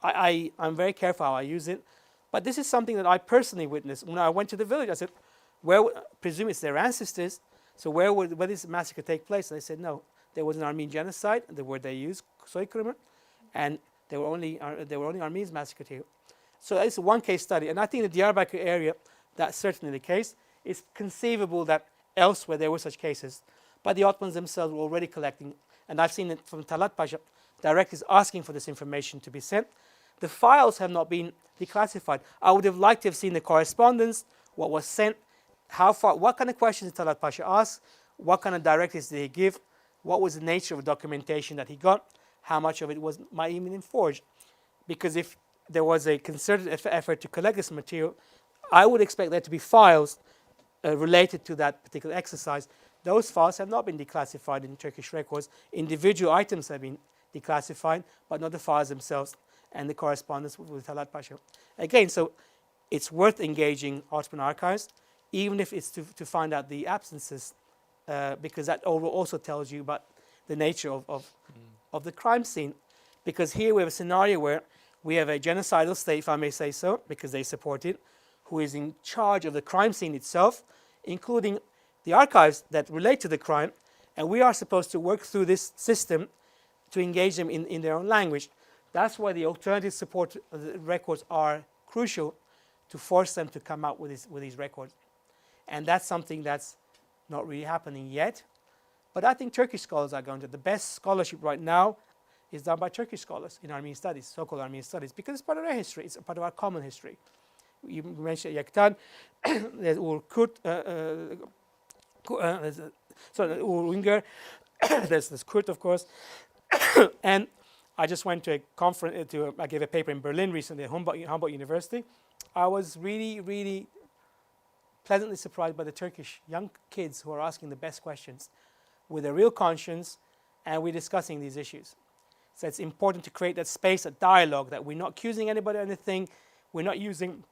I'm very careful how I use it. But this is something that I personally witnessed. When I went to the village, I said, presume it's their ancestors, so where did this massacre take place? And they said, no, there was an Armenian genocide, the word they used, Socio-economic, and there were only Armenians massacred here. So that's one case study. And I think in the Diyarbakir area, that's certainly the case. It's conceivable that elsewhere there were such cases, but the Ottomans themselves were already collecting, and I've seen it from Talat Pasha, directives asking for this information to be sent. The files have not been declassified. I would have liked to have seen the correspondence, what was sent, how far, what kind of questions did Talat Pasha ask, what kind of directives did he give, what was the nature of the documentation that he got, how much of it might even been forged. Because if there was a concerted effort to collect this material, I would expect there to be files related to that particular exercise. Those files have not been declassified in Turkish records. Individual items have been declassified, but not the files themselves and the correspondence with Talat Pasha. Again, so it's worth engaging Ottoman archives, even if it's to find out the absences, because that also tells you about the nature of the crime scene. Because here we have a scenario where we have a genocidal state, if I may say so, because they support it, who is in charge of the crime scene itself, including the archives that relate to the crime, and we are supposed to work through this system to engage them in their own language. That's why the alternative support records are crucial, to force them to come out with these records. And that's something that's not really happening yet. But I think Turkish scholars are going to. The best scholarship right now is done by Turkish scholars in Armenian studies, so-called Armenian studies, because it's part of our history. It's a part of our common history. You mentioned Yaktan, there's Kurt, Unger, there's Kurt, of course. And I just went to a conference, I gave a paper in Berlin recently at Humboldt University. I was really, really pleasantly surprised by the Turkish young kids who are asking the best questions with a real conscience, and we're discussing these issues. So it's important to create that space, a dialogue, that we're not accusing anybody of anything. We're not using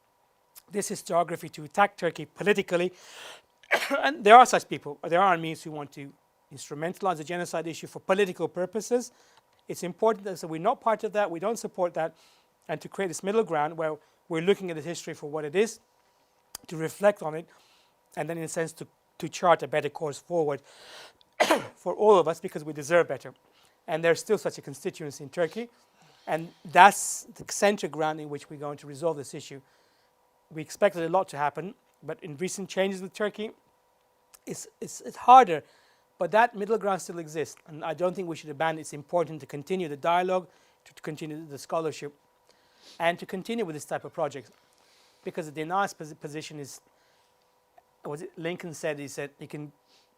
this historiography to attack Turkey politically. And there are such people. There are Armenians who want to instrumentalize the genocide issue for political purposes. It's important that so we're not part of that, we don't support that, and to create this middle ground where we're looking at the history for what it is, to reflect on it, and then in a sense to chart a better course forward for all of us, because we deserve better. And there's still such a constituency in Turkey, and that's the center ground in which we're going to resolve this issue. We expected a lot to happen, but in recent changes with Turkey, it's harder, but that middle ground still exists, and I don't think we should abandon it. It's important to continue the dialogue, to continue the scholarship, and to continue with this type of project, because the denialist position is, was it Lincoln said, he said, you can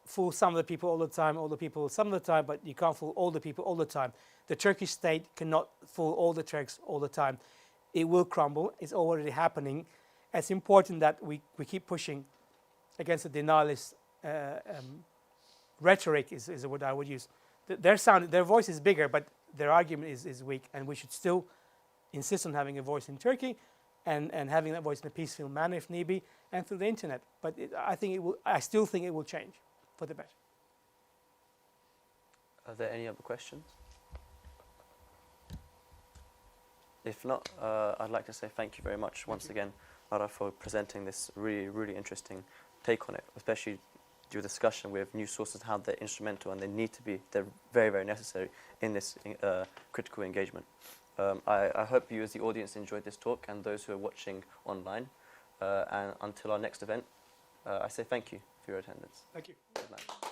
fool some of the people all the time, all the people some of the time, but you can't fool all the people all the time. The Turkish state cannot fool all the Turks all the time. It will crumble. It's already happening. It's important that we keep pushing against the denialist rhetoric is what I would use. Their voice is bigger, but their argument is weak, and we should still insist on having a voice in Turkey and having that voice in a peaceful manner if need be, and through the internet. But I still think it will change for the better. Are there any other questions? If not, I'd like to say thank you very much once again, Ara, for presenting this really, really interesting take on it, especially your discussion with new sources, how they're instrumental and they're very, very necessary in this critical engagement. I hope you as the audience enjoyed this talk, and those who are watching online. And until our next event, I say thank you for your attendance. Thank you. Good night.